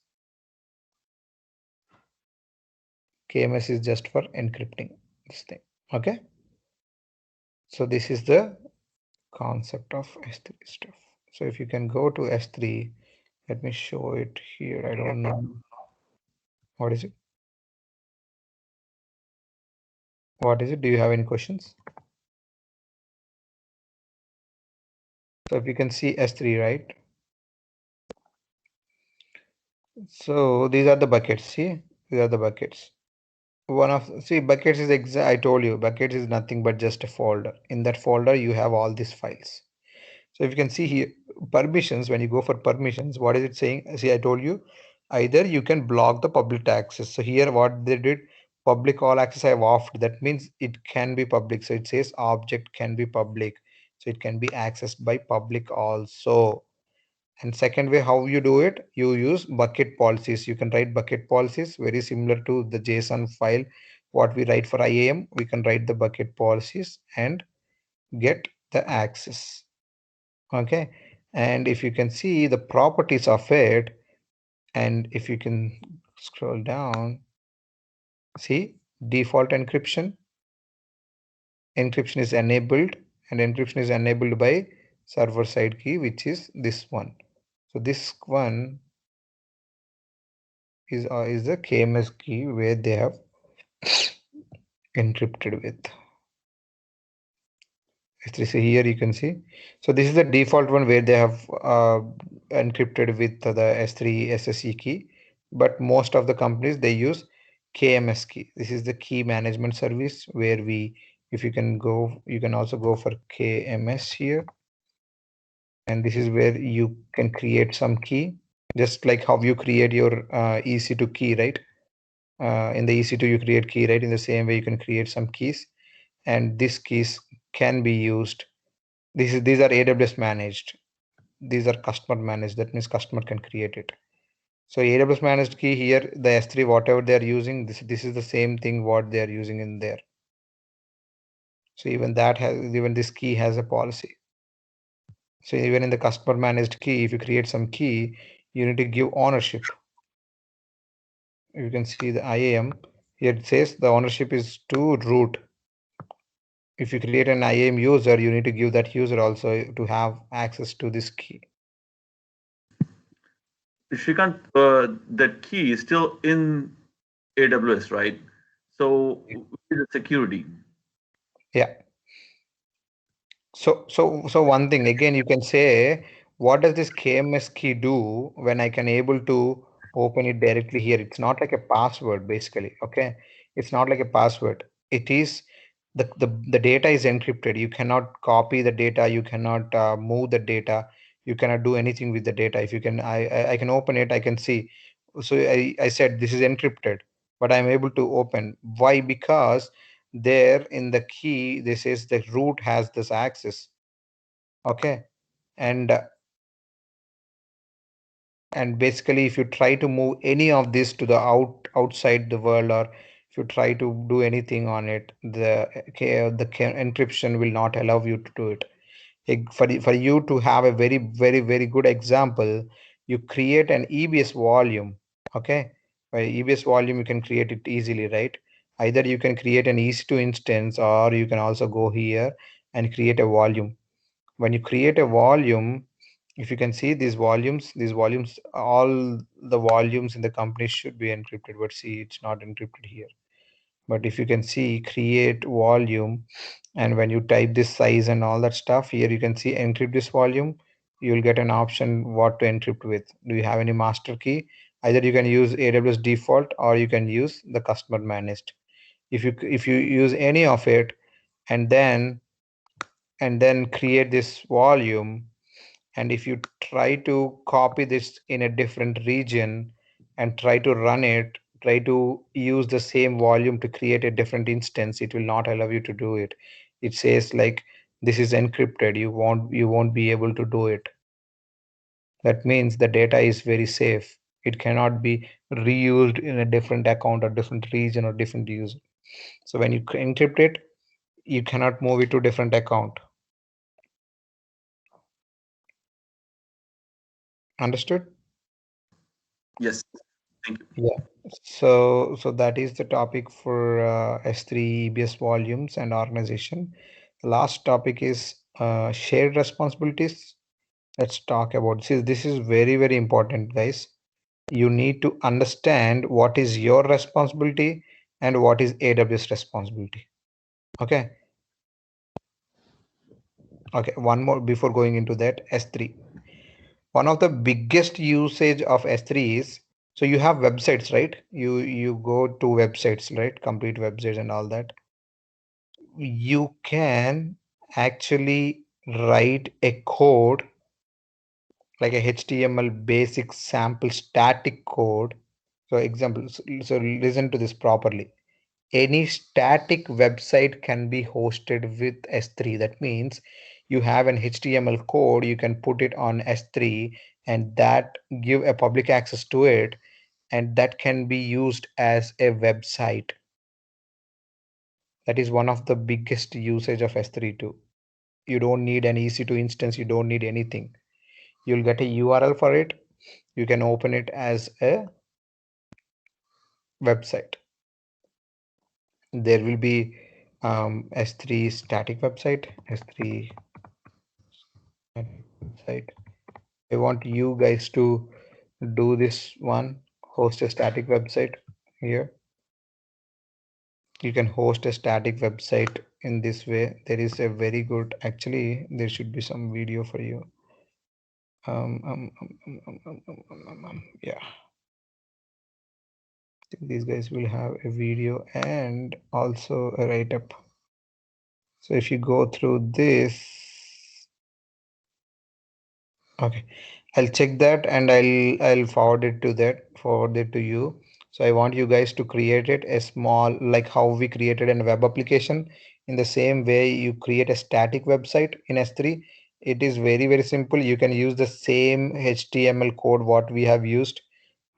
S1: KMS is just for encrypting this thing. Okay. So this is the concept of S3 stuff. So if you can go to S3, let me show it here. I don't know. What is it? What is it? Do you have any questions? So if you can see S3, right? So these are the buckets. See, these are the buckets. buckets is I told you buckets is nothing but just a folder. In that folder you have all these files. So if you can see here permissions, when you go for permissions, what is it saying? See, I told you either you can block the public access. So here what they did, public all access I have offed. That means it can be public. So it says object can be public. So it can be accessed by public also. And second way how you do it, you use bucket policies. You can write bucket policies very similar to the JSON file what we write for IAM. We can write the bucket policies and get the access. Okay, and if you can see the properties of it, and if you can scroll down, see default encryption is enabled, and encryption is enabled by server side key, which is this one. So this one is the KMS key where they have encrypted with. So here you can see. So this is the default one where they have encrypted with the S3 SSE key, but most of the companies they use KMS key. This is the key management service where if you can go, you can also go for KMS here, and this is where you can create some key, just like how you create your EC2 key, right? In the EC2 you create key, right? In the same way you can create some keys, and these keys can be used. These are AWS managed. These are customer managed. That means customer can create it. So AWS managed key here, the S3 whatever they are using, this is the same thing what they are using in there. So even this key has a policy. So even in the customer managed key, if you create some key, you need to give ownership. You can see the IAM here. It says the ownership is to root. If you create an IAM user, you need to give that user also to have access to this key.
S2: Shrikant, that key is still in AWS, right? So the security.
S1: Yeah. So one thing again, you can say, what does this KMS key do when I can able to open it directly here? It's not like a password, basically. Okay, it's not like a password. It is the data is encrypted. You cannot copy the data. You cannot move the data. You cannot do anything with the data. If you can, I can open it. I can see. So I said this is encrypted, but I'm able to open. Why? Because there in the key this is the root has this access. Okay, and basically if you try to move any of this to the outside the world, or if you try to do anything on it, the encryption will not allow you to do it. For you to have a very good example, you create an EBS volume. Okay, by EBS volume you can create it easily, right? Either you can create an EC2 instance, or you can also go here and create a volume. When you create a volume, if you can see these volumes, all the volumes in the company should be encrypted, but see it's not encrypted here. But if you can see create volume, and when you type this size and all that stuff here, you can see encrypt this volume. You will get an option what to encrypt with. Do you have any master key? Either you can use AWS default, or you can use the customer managed. If you use any of it, and then create this volume, and if you try to copy this in a different region and try to run it, try to use the same volume to create a different instance, it will not allow you to do it. It says like this is encrypted, you won't be able to do it. That means the data is very safe. It cannot be reused in a different account or different region or different user. So when you encrypt it, you cannot move it to different account. Understood?
S2: Yes, thank you.
S1: Yeah. So that is the topic for S3 EBS volumes and organization. The last topic is shared responsibilities. Let's talk about this. This is very important, guys. You need to understand what is your responsibility and what is AWS responsibility. Okay. Okay. One more before going into that. S3. One of the biggest usage of S3 is, So you have websites, right? You go to websites, right? Complete websites and all that. You can actually write a code like a HTML basic sample static code. So example, so listen to this properly. Any static website can be hosted with S3. That means you have an HTML code, you can put it on S3 and that give a public access to it, and that can be used as a website. That is one of the biggest usage of S3 too. You don't need an EC2 instance, you don't need anything. You'll get a URL for it. You can open it as a website. There will be S3 static website, S3 website. I want you guys to do this one, host a static website here. You can host a static website in this way. There is a very good, actually, there should be some video for you. Yeah, I think these guys will have a video and also a write-up. So if you go through this, okay, I'll check that and I'll forward it to you. So I want you guys to create it a small, like how we created a web application. In the same way you create a static website in S3. It is very, very simple. You can use the same HTML code what we have used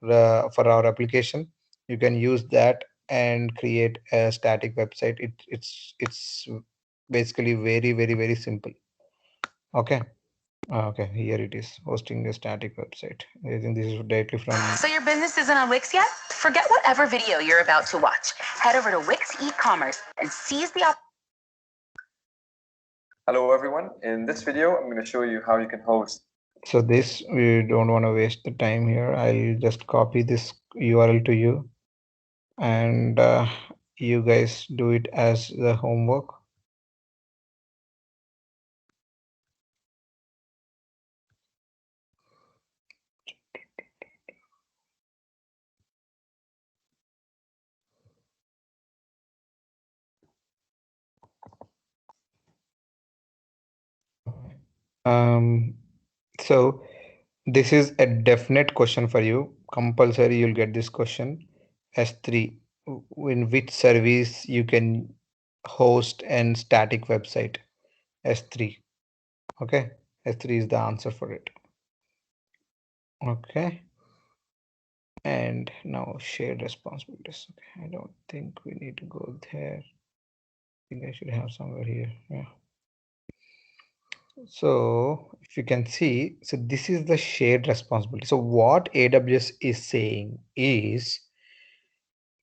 S1: for our application. You can use that and create a static website. It's basically very, very, very simple. Okay. Okay, here it is, hosting a static website. I think this is directly from.
S5: So your business isn't on Wix yet? Forget whatever video you're about to watch. Head over to Wix e-commerce and seize the
S6: Hello everyone, in this video I'm going to show you how you can host.
S1: So this, we don't want to waste the time here. I'll just copy this URL to you and you guys do it as the homework. So this is a definite question for you. Compulsory, you'll get this question. S3, in which service you can host an static website? S3. Okay, S3 is the answer for it. Okay, and now shared responsibilities. Okay, I don't think we need to go there. I think I should have somewhere here. Yeah. So if you can see, so this is the shared responsibility. So what AWS is saying is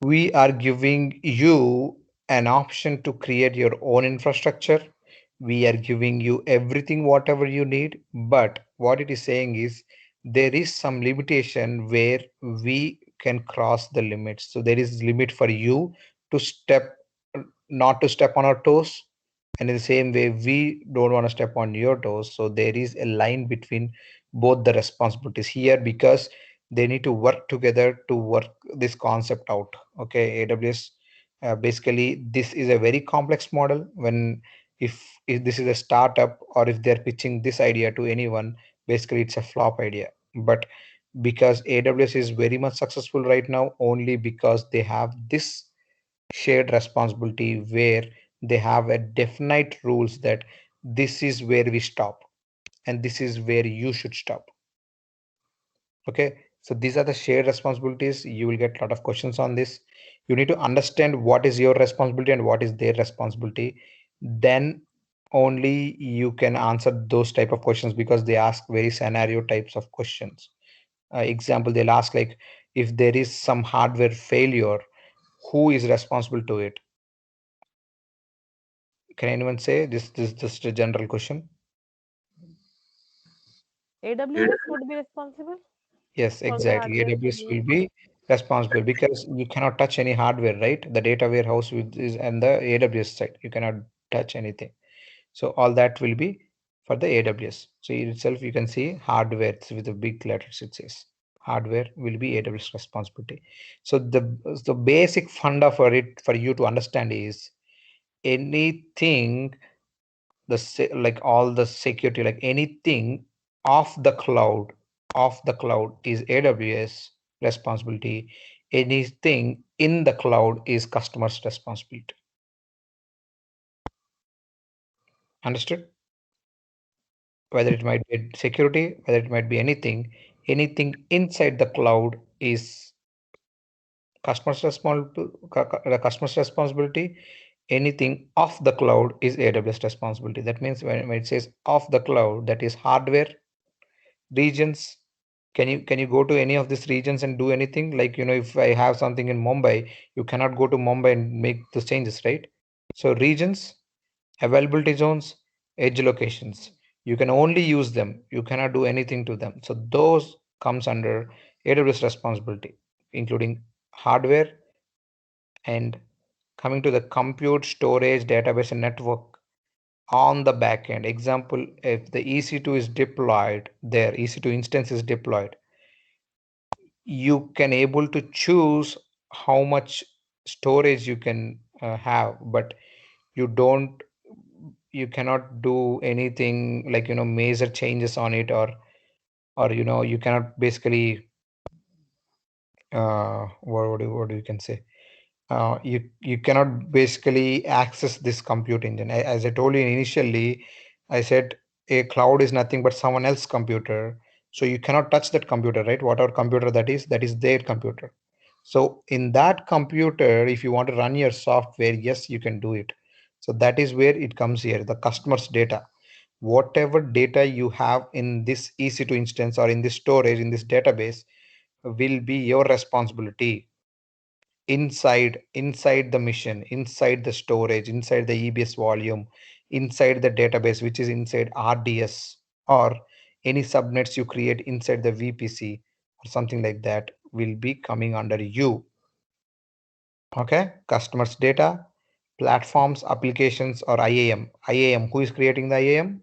S1: we are giving you an option to create your own infrastructure. We are giving you everything, whatever you need. But what it is saying is there is some limitation where we can cross the limits. So there is limit for you to not to step on our toes. And in the same way, we don't want to step on your toes. So there is a line between both the responsibilities here because they need to work together to work this concept out. Okay, AWS, basically this is a very complex model. When if this is a startup or if they're pitching this idea to anyone, basically it's a flop idea. But because AWS is very much successful right now, only because they have this shared responsibility where they have a definite rules that this is where we stop and this is where you should stop. Okay, so these are the shared responsibilities. You will get a lot of questions on this. You need to understand what is your responsibility and what is their responsibility. Then only you can answer those type of questions because they ask very scenario types of questions. Example, they'll ask like, if there is some hardware failure, who is responsible to it? Can anyone say this is just a general question?
S7: AWS would be responsible
S1: Yes,
S7: for the
S1: exactly.
S7: hardware
S1: AWS will
S7: failure.
S1: be responsible because you cannot touch any hardware, right? The data warehouse is and the AWS side. You cannot touch anything. So all that will be for the AWS. So in itself, you can see hardware with the big letters. It says hardware will be AWS responsibility. So the basic funda for it for you to understand is anything like all the security, like anything off the cloud is AWS responsibility. Anything in the cloud is customer's responsibility. Understood? Whether it might be security, whether it might be anything inside the cloud is the customer's responsibility. Anything off the cloud is AWS responsibility. That means when it says off the cloud, that is hardware, regions. Can you go to any of these regions and do anything? Like, if I have something in Mumbai, you cannot go to Mumbai and make those changes, right? So regions, availability zones, edge locations, you can only use them, you cannot do anything to them. So those comes under AWS responsibility, including hardware. And coming to the compute, storage, database, and network on the back end. Example, if the EC2 is deployed there, EC2 instance is deployed, you can able to choose how much storage you can have, but you cannot do anything like major changes on it, or you cannot basically what do you can say, you cannot basically access this compute engine. As I told you initially, I said a cloud is nothing but someone else's computer, so you cannot touch that computer, right? Whatever computer that is their computer. So in that computer, if you want to run your software, yes, you can do it. So that is where it comes here, the customer's data. Whatever data you have in this EC2 instance or in this storage, in this database, will be your responsibility inside the mission, inside the storage, inside the EBS volume, inside the database, which is inside RDS, or any subnets you create inside the VPC or something like that will be coming under you. Okay, customers data, platforms, applications, or IAM. IAM, who is creating the IAM?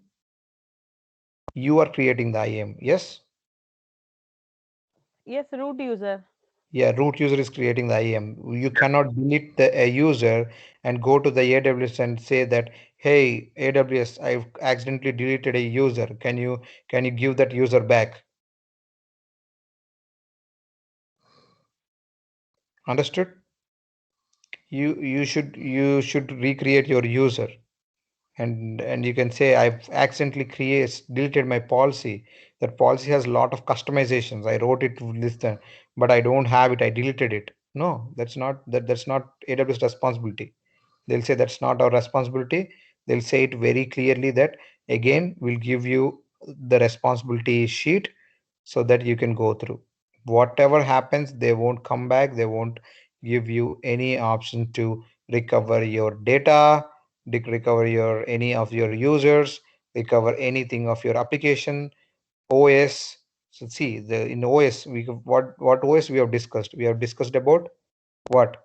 S1: You are creating the IAM. Yes.
S7: Yes, root user.
S1: Yeah, root user is creating the IAM. You cannot delete a user and go to the AWS and say that, hey, AWS, I've accidentally deleted a user. Can you give that user back? Understood? You should recreate your user, and you can say I've accidentally deleted my policy. That policy has a lot of customizations. I wrote it to listen, but I don't have it. I deleted it. No, that's not AWS responsibility. They'll say that's not our responsibility. They'll say it very clearly that again we'll give you the responsibility sheet so that you can go through. Whatever happens, they won't come back. They won't give you any option to recover your data, recover your any of your users, recover anything of your application, OS. So see, in OS, what OS we have discussed? We have discussed about what?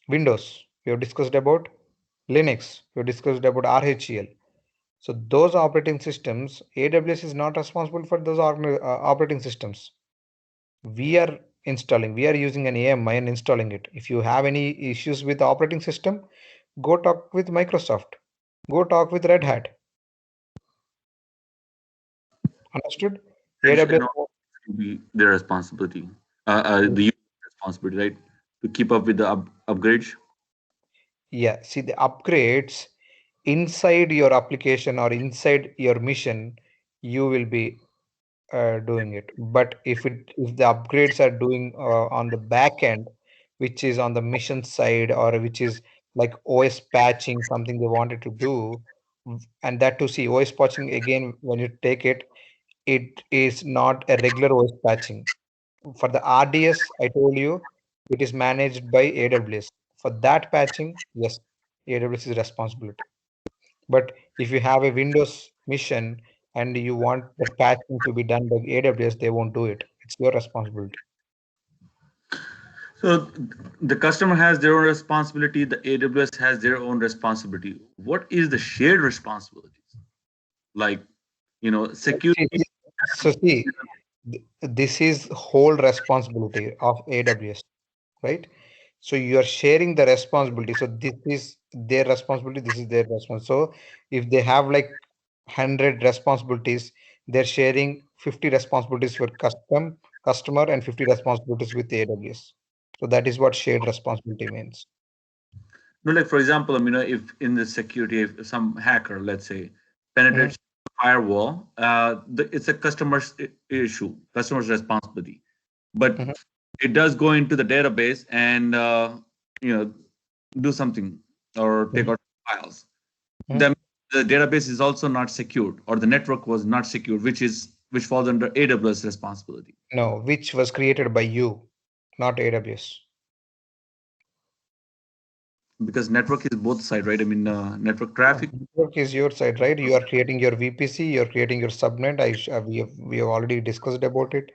S1: Windows. We have discussed about Linux. We have discussed about RHEL. So those operating systems, AWS is not responsible for those operating systems. We are using an AMI and installing it. If you have any issues with the operating system, go talk with Microsoft. Go talk with Red Hat. Understood?
S2: Attention
S1: AWS.
S2: to be their responsibility, the user responsibility, right? To keep up with the upgrades.
S1: Yeah, see the upgrades inside your application or inside your mission, you will be doing it. But if the upgrades are doing on the back end, which is on the mission side, or which is like OS patching, something they wanted to do, and that to see OS patching again, when you take it, it is not a regular OS patching. For the RDS, I told you, it is managed by AWS. For that patching, yes, AWS is responsibility. But if you have a Windows mission and you want the patching to be done by AWS, they won't do it. It's your responsibility.
S2: So the customer has their own responsibility. The AWS has their own responsibility. What is the shared responsibilities? Like,
S1: See,
S2: security.
S1: so see, This is whole responsibility of AWS, right? So you are sharing the responsibility. So this is their responsibility, this is their responsibility. So if they have like 100 responsibilities, they're sharing 50 responsibilities for customer and 50 responsibilities with AWS. So that is what shared responsibility means.
S2: No, like for example, if in the security, if some hacker, let's say,
S1: Mhm,
S2: penetrates firewall, it's a customer's issue, customer's responsibility. But
S1: mhm,
S2: it does go into the database and you know do something or take
S1: mhm,
S2: out files.
S1: mhm.
S2: Then the database is also not secured, or the network was not secured, which falls under AWS responsibility,
S1: No, which was created by you, not AWS.
S2: because network is both side, right? Network traffic.
S1: Network is your side, right? You are creating your VPC, you're creating your subnet. We have already discussed about it.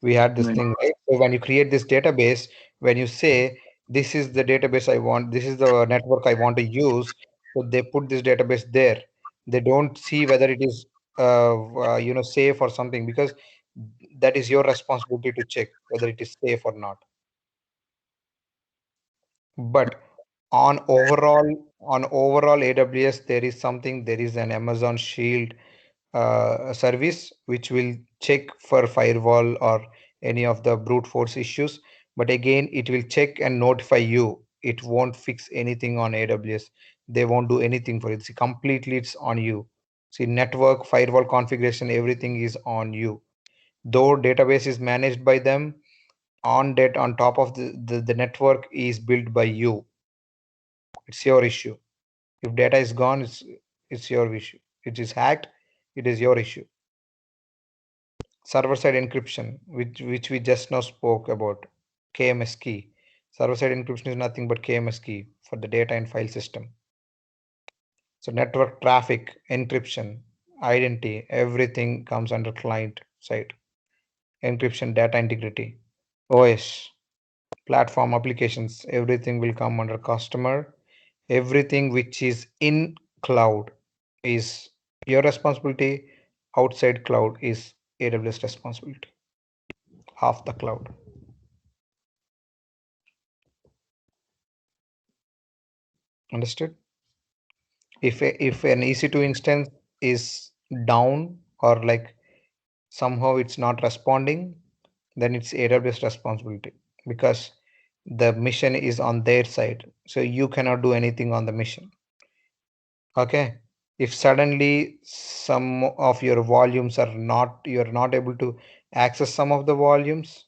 S1: We had this
S2: Right.
S1: thing, right? So when you create this database, when you say this is the database I want, this is the network I want to use, so they put this database there. They don't see whether it is safe or something, because that is your responsibility to check whether it is safe or not. But on overall AWS, there is something, there is an Amazon Shield service which will check for firewall or any of the brute force issues. But again, it will check and notify you. It won't fix anything on AWS. They won't do anything for it. See, completely it's on you. See, network, firewall configuration, everything is on you. Though database is managed by them, on top of the network is built by you. It's your issue. If data is gone, it's your issue. It is hacked, it is your issue. Server side encryption, which we just now spoke about, KMS key. Server side encryption is nothing but KMS key for the data and file system. So network traffic encryption, identity, everything comes under client side. Encryption, data integrity, OS, platform applications, everything will come under customer. Everything which is in cloud is your responsibility. Outside cloud is AWS responsibility. Half the cloud. Understood? If an EC2 instance is down, or like somehow it's not responding, then it's AWS responsibility, because the mission is on their side. So you cannot do anything on the mission. Okay. If suddenly some of your volumes are not, you're not able to access some of the volumes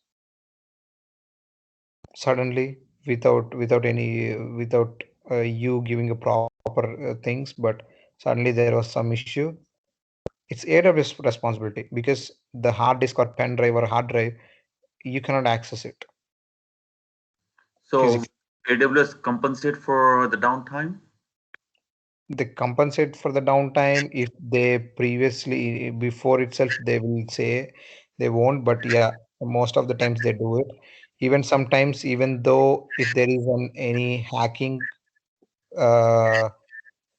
S1: suddenly, without you giving a proper things, but suddenly there was some issue, it's AWS responsibility, because the hard disk or pen drive or hard drive, you cannot access it
S2: So
S1: physically.
S2: AWS compensate for the downtime.
S1: They compensate for the downtime if they previously, before itself, they will say they won't, but yeah, most of the times they do it. Even sometimes, even though if there is any hacking uh,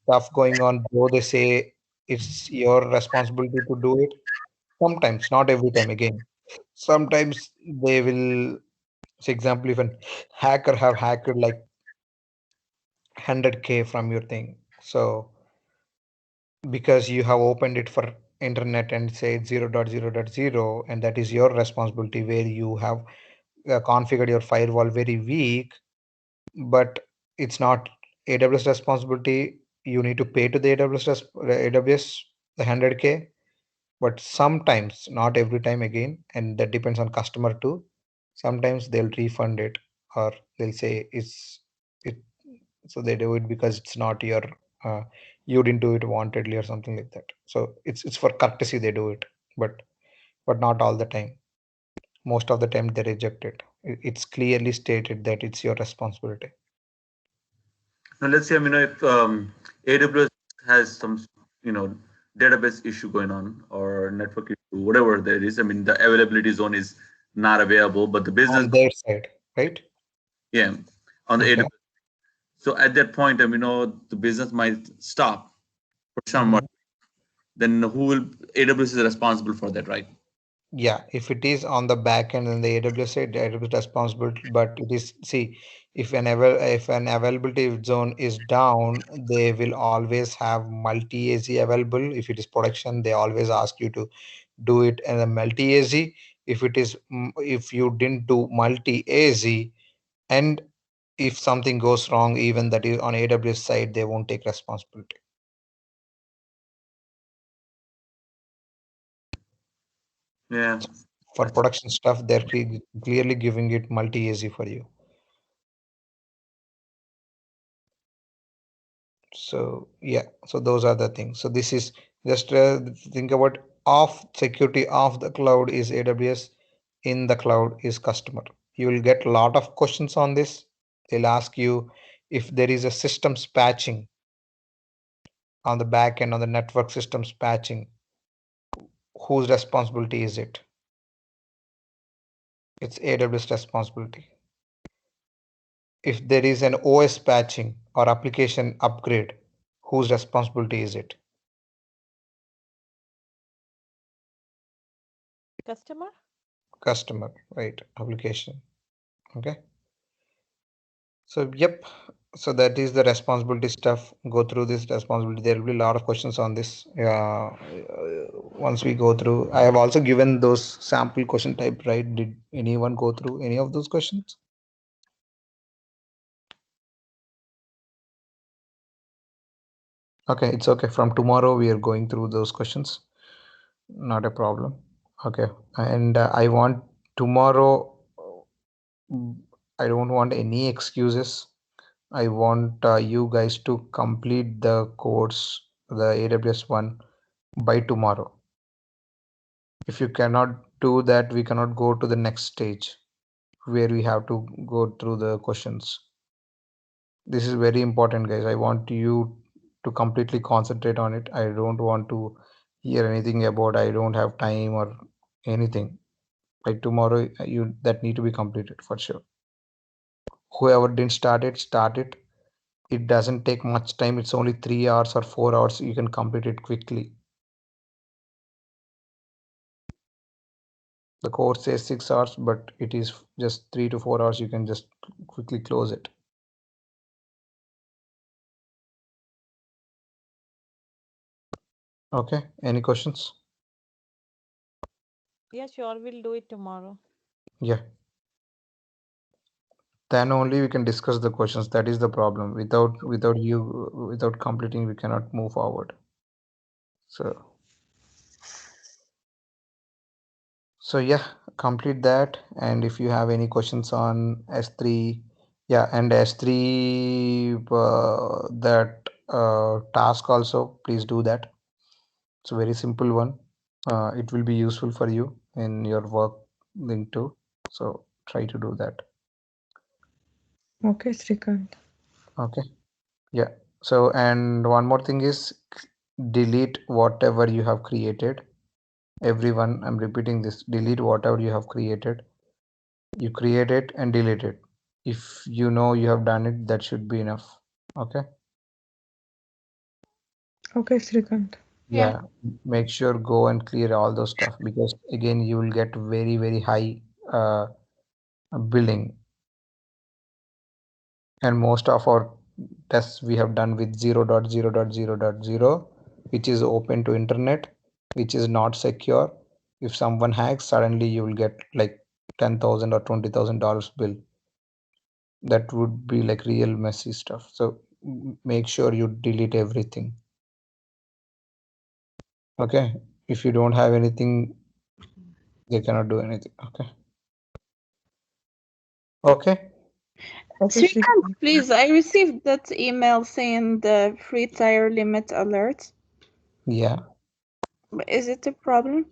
S1: stuff going on, though they say it's your responsibility to do it. Sometimes, not every time again. Sometimes they will, for example, if an hacker have hacked like 100K from your thing. So because you have opened it for internet and say 0.0.0, and that is your responsibility, where you have configured your firewall very weak, but it's not AWS responsibility. You need to pay to the AWS the 100K, but sometimes, not every time again, and that depends on customer too. Sometimes they'll refund it, or they'll say it, so they do it because it's not your, uh, you didn't do it wantedly or something like that. So it's for courtesy they do it, but not all the time. Most of the time they reject it. It's clearly stated that it's your responsibility.
S2: Now let's say if AWS has some you know database issue going on or network issue, whatever there is. The availability zone is not available, but the business,
S1: On their side, right?
S2: yeah, on the
S1: Okay.
S2: AWS. So at that point, the business might stop for some.
S1: Mhm.
S2: Then who will AWS is responsible for that, right?
S1: Yeah, if it is on the back end and the AWS side, the AWS responsibility, but it is, see, if an availability zone is down, they will always have multi-AZ available. If it is production, they always ask you to do it in a multi-AZ. If it is, if you didn't do multi-AZ, and if something goes wrong, even that is on AWS side, they won't take responsibility.
S2: Yeah.
S1: For production stuff, they're clearly giving it multi-AZ for you. So yeah, so those are the things. So this is just think about off security of the cloud is AWS, in the cloud is customer. You will get a lot of questions on this. They'll ask you if there is a systems patching on the back end, on the network systems patching, whose responsibility is it? It's AWS responsibility. If there is an OS patching or application upgrade, whose responsibility is it?
S7: Customer?
S1: Customer, right? Application. Okay. So yep. So that is the responsibility stuff. Go through this responsibility. There will be a lot of questions on this. Once we go through, I have also given those sample question type, right? Did anyone go through any of those questions? Okay, it's okay. From tomorrow, we are going through those questions. Not a problem. Okay, and I want tomorrow. I don't want any excuses. I want you guys to complete the course, the AWS one, by tomorrow. If you cannot do that, we cannot go to the next stage where we have to go through the questions. This is very important, guys. I want you to completely concentrate on it. I don't want to hear anything about I don't have time or anything. By tomorrow, you that need to be completed for sure. Whoever didn't start it, start it. It doesn't take much time. It's only 3 hours or 4 hours. You can complete it quickly. The course says 6 hours, but it is just 3 to 4 hours. You can just quickly close it. Okay, any questions?
S7: Yeah, sure. We'll do it tomorrow.
S1: Yeah, then only we can discuss the questions. That is the problem. Without completing, we cannot move forward. So yeah, complete that. And if you have any questions on S3, yeah, and S3 that task also, please do that. It's a very simple one. It will be useful for you in your work link too. So try to do that.
S8: Okay, Srikant.
S1: Okay. Yeah. So, and one more thing is delete whatever you have created. Everyone, I'm repeating this, delete whatever you have created. You create it and delete it. If you know you have done it, that should be enough. Okay.
S8: Okay, Srikant.
S1: Yeah. Make sure go and clear all those stuff, because again you will get very, very high billing. And most of our tests we have done with 0.0.0.0, which is open to internet, which is not secure. If someone hacks, suddenly you will get like $10,000 or $20,000 bill. That would be like real messy stuff. So make sure you delete everything. Okay. If you don't have anything, they cannot do anything. Okay. Okay.
S8: Okay,
S9: Srikant,
S8: Srikant.
S9: please, I received that email saying the free tire limit alert.
S1: Yeah.
S9: Is it a problem?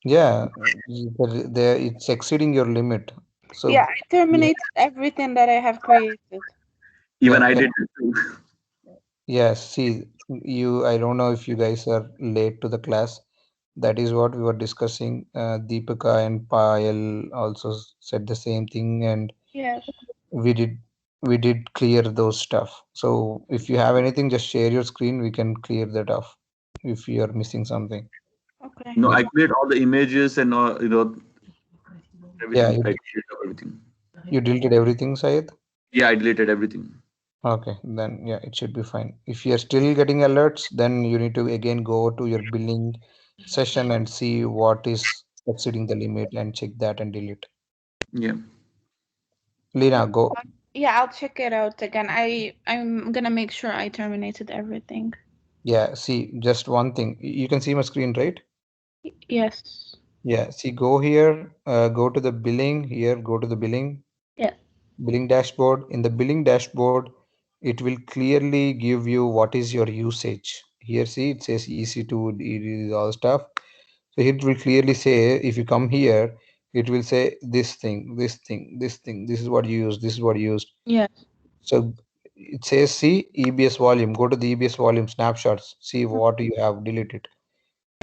S1: Yeah. It's exceeding your limit.
S9: Yeah,
S1: So
S9: I terminated everything that I have created.
S2: Even
S1: yeah,
S2: I
S1: yeah.
S2: did it too.
S1: Yes, see, I don't know if you guys are late to the class. That is what we were discussing. Deepika and Payal also said the same thing, and
S9: Yes.
S1: we did we did clear those stuff. So if you have anything, just share your screen. We can clear that off if you are missing something.
S9: Okay.
S2: I create all the images and
S1: Yeah,
S2: everything. I create everything.
S1: you deleted everything, Syed?
S2: Yeah, I deleted everything.
S1: Okay, then yeah, it should be fine. If you're still getting alerts, then you need to again go to your billing session and see what is exceeding the limit and check that and delete.
S2: Yeah.
S1: Lina, go.
S9: Yeah, I'll check it out again. I'm gonna make sure I terminated everything.
S1: Yeah, see, just one thing. You can see my screen, right?
S9: Yes.
S1: Yeah, see, go here, go to the billing here, go to the billing.
S9: Yeah.
S1: Billing dashboard. In the billing dashboard, it will clearly give you what is your usage. Here, see, it says EC2, it is all stuff. So it will clearly say, if you come here, it will say this thing, this thing, this thing, this is what you use, this is what you used.
S9: Yes.
S1: So it says, see, EBS volume, go to the EBS volume snapshots, see what you have deleted.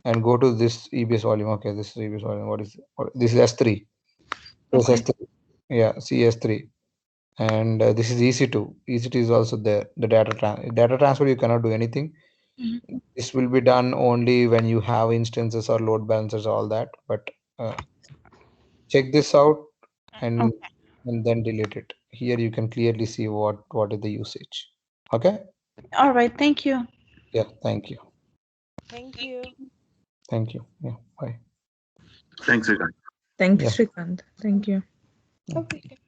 S1: And go to this EBS volume. Okay, this is EBS volume. This is S3. This is S3. Yeah, see S3. And this is EC2. EC2 is also there. The data transfer, you cannot do anything. This will be done only when you have instances or load balancers, all that. But check this out and then delete it. Here you can clearly see what is the usage. Okay.
S9: All right. Thank you.
S1: Yeah. Thank you.
S7: Thank you.
S1: Thank you. Yeah. Bye.
S2: Thanks, Srikanth.
S8: Thank you,
S1: Yeah.
S8: Srikanth. Thank you.
S9: Okay.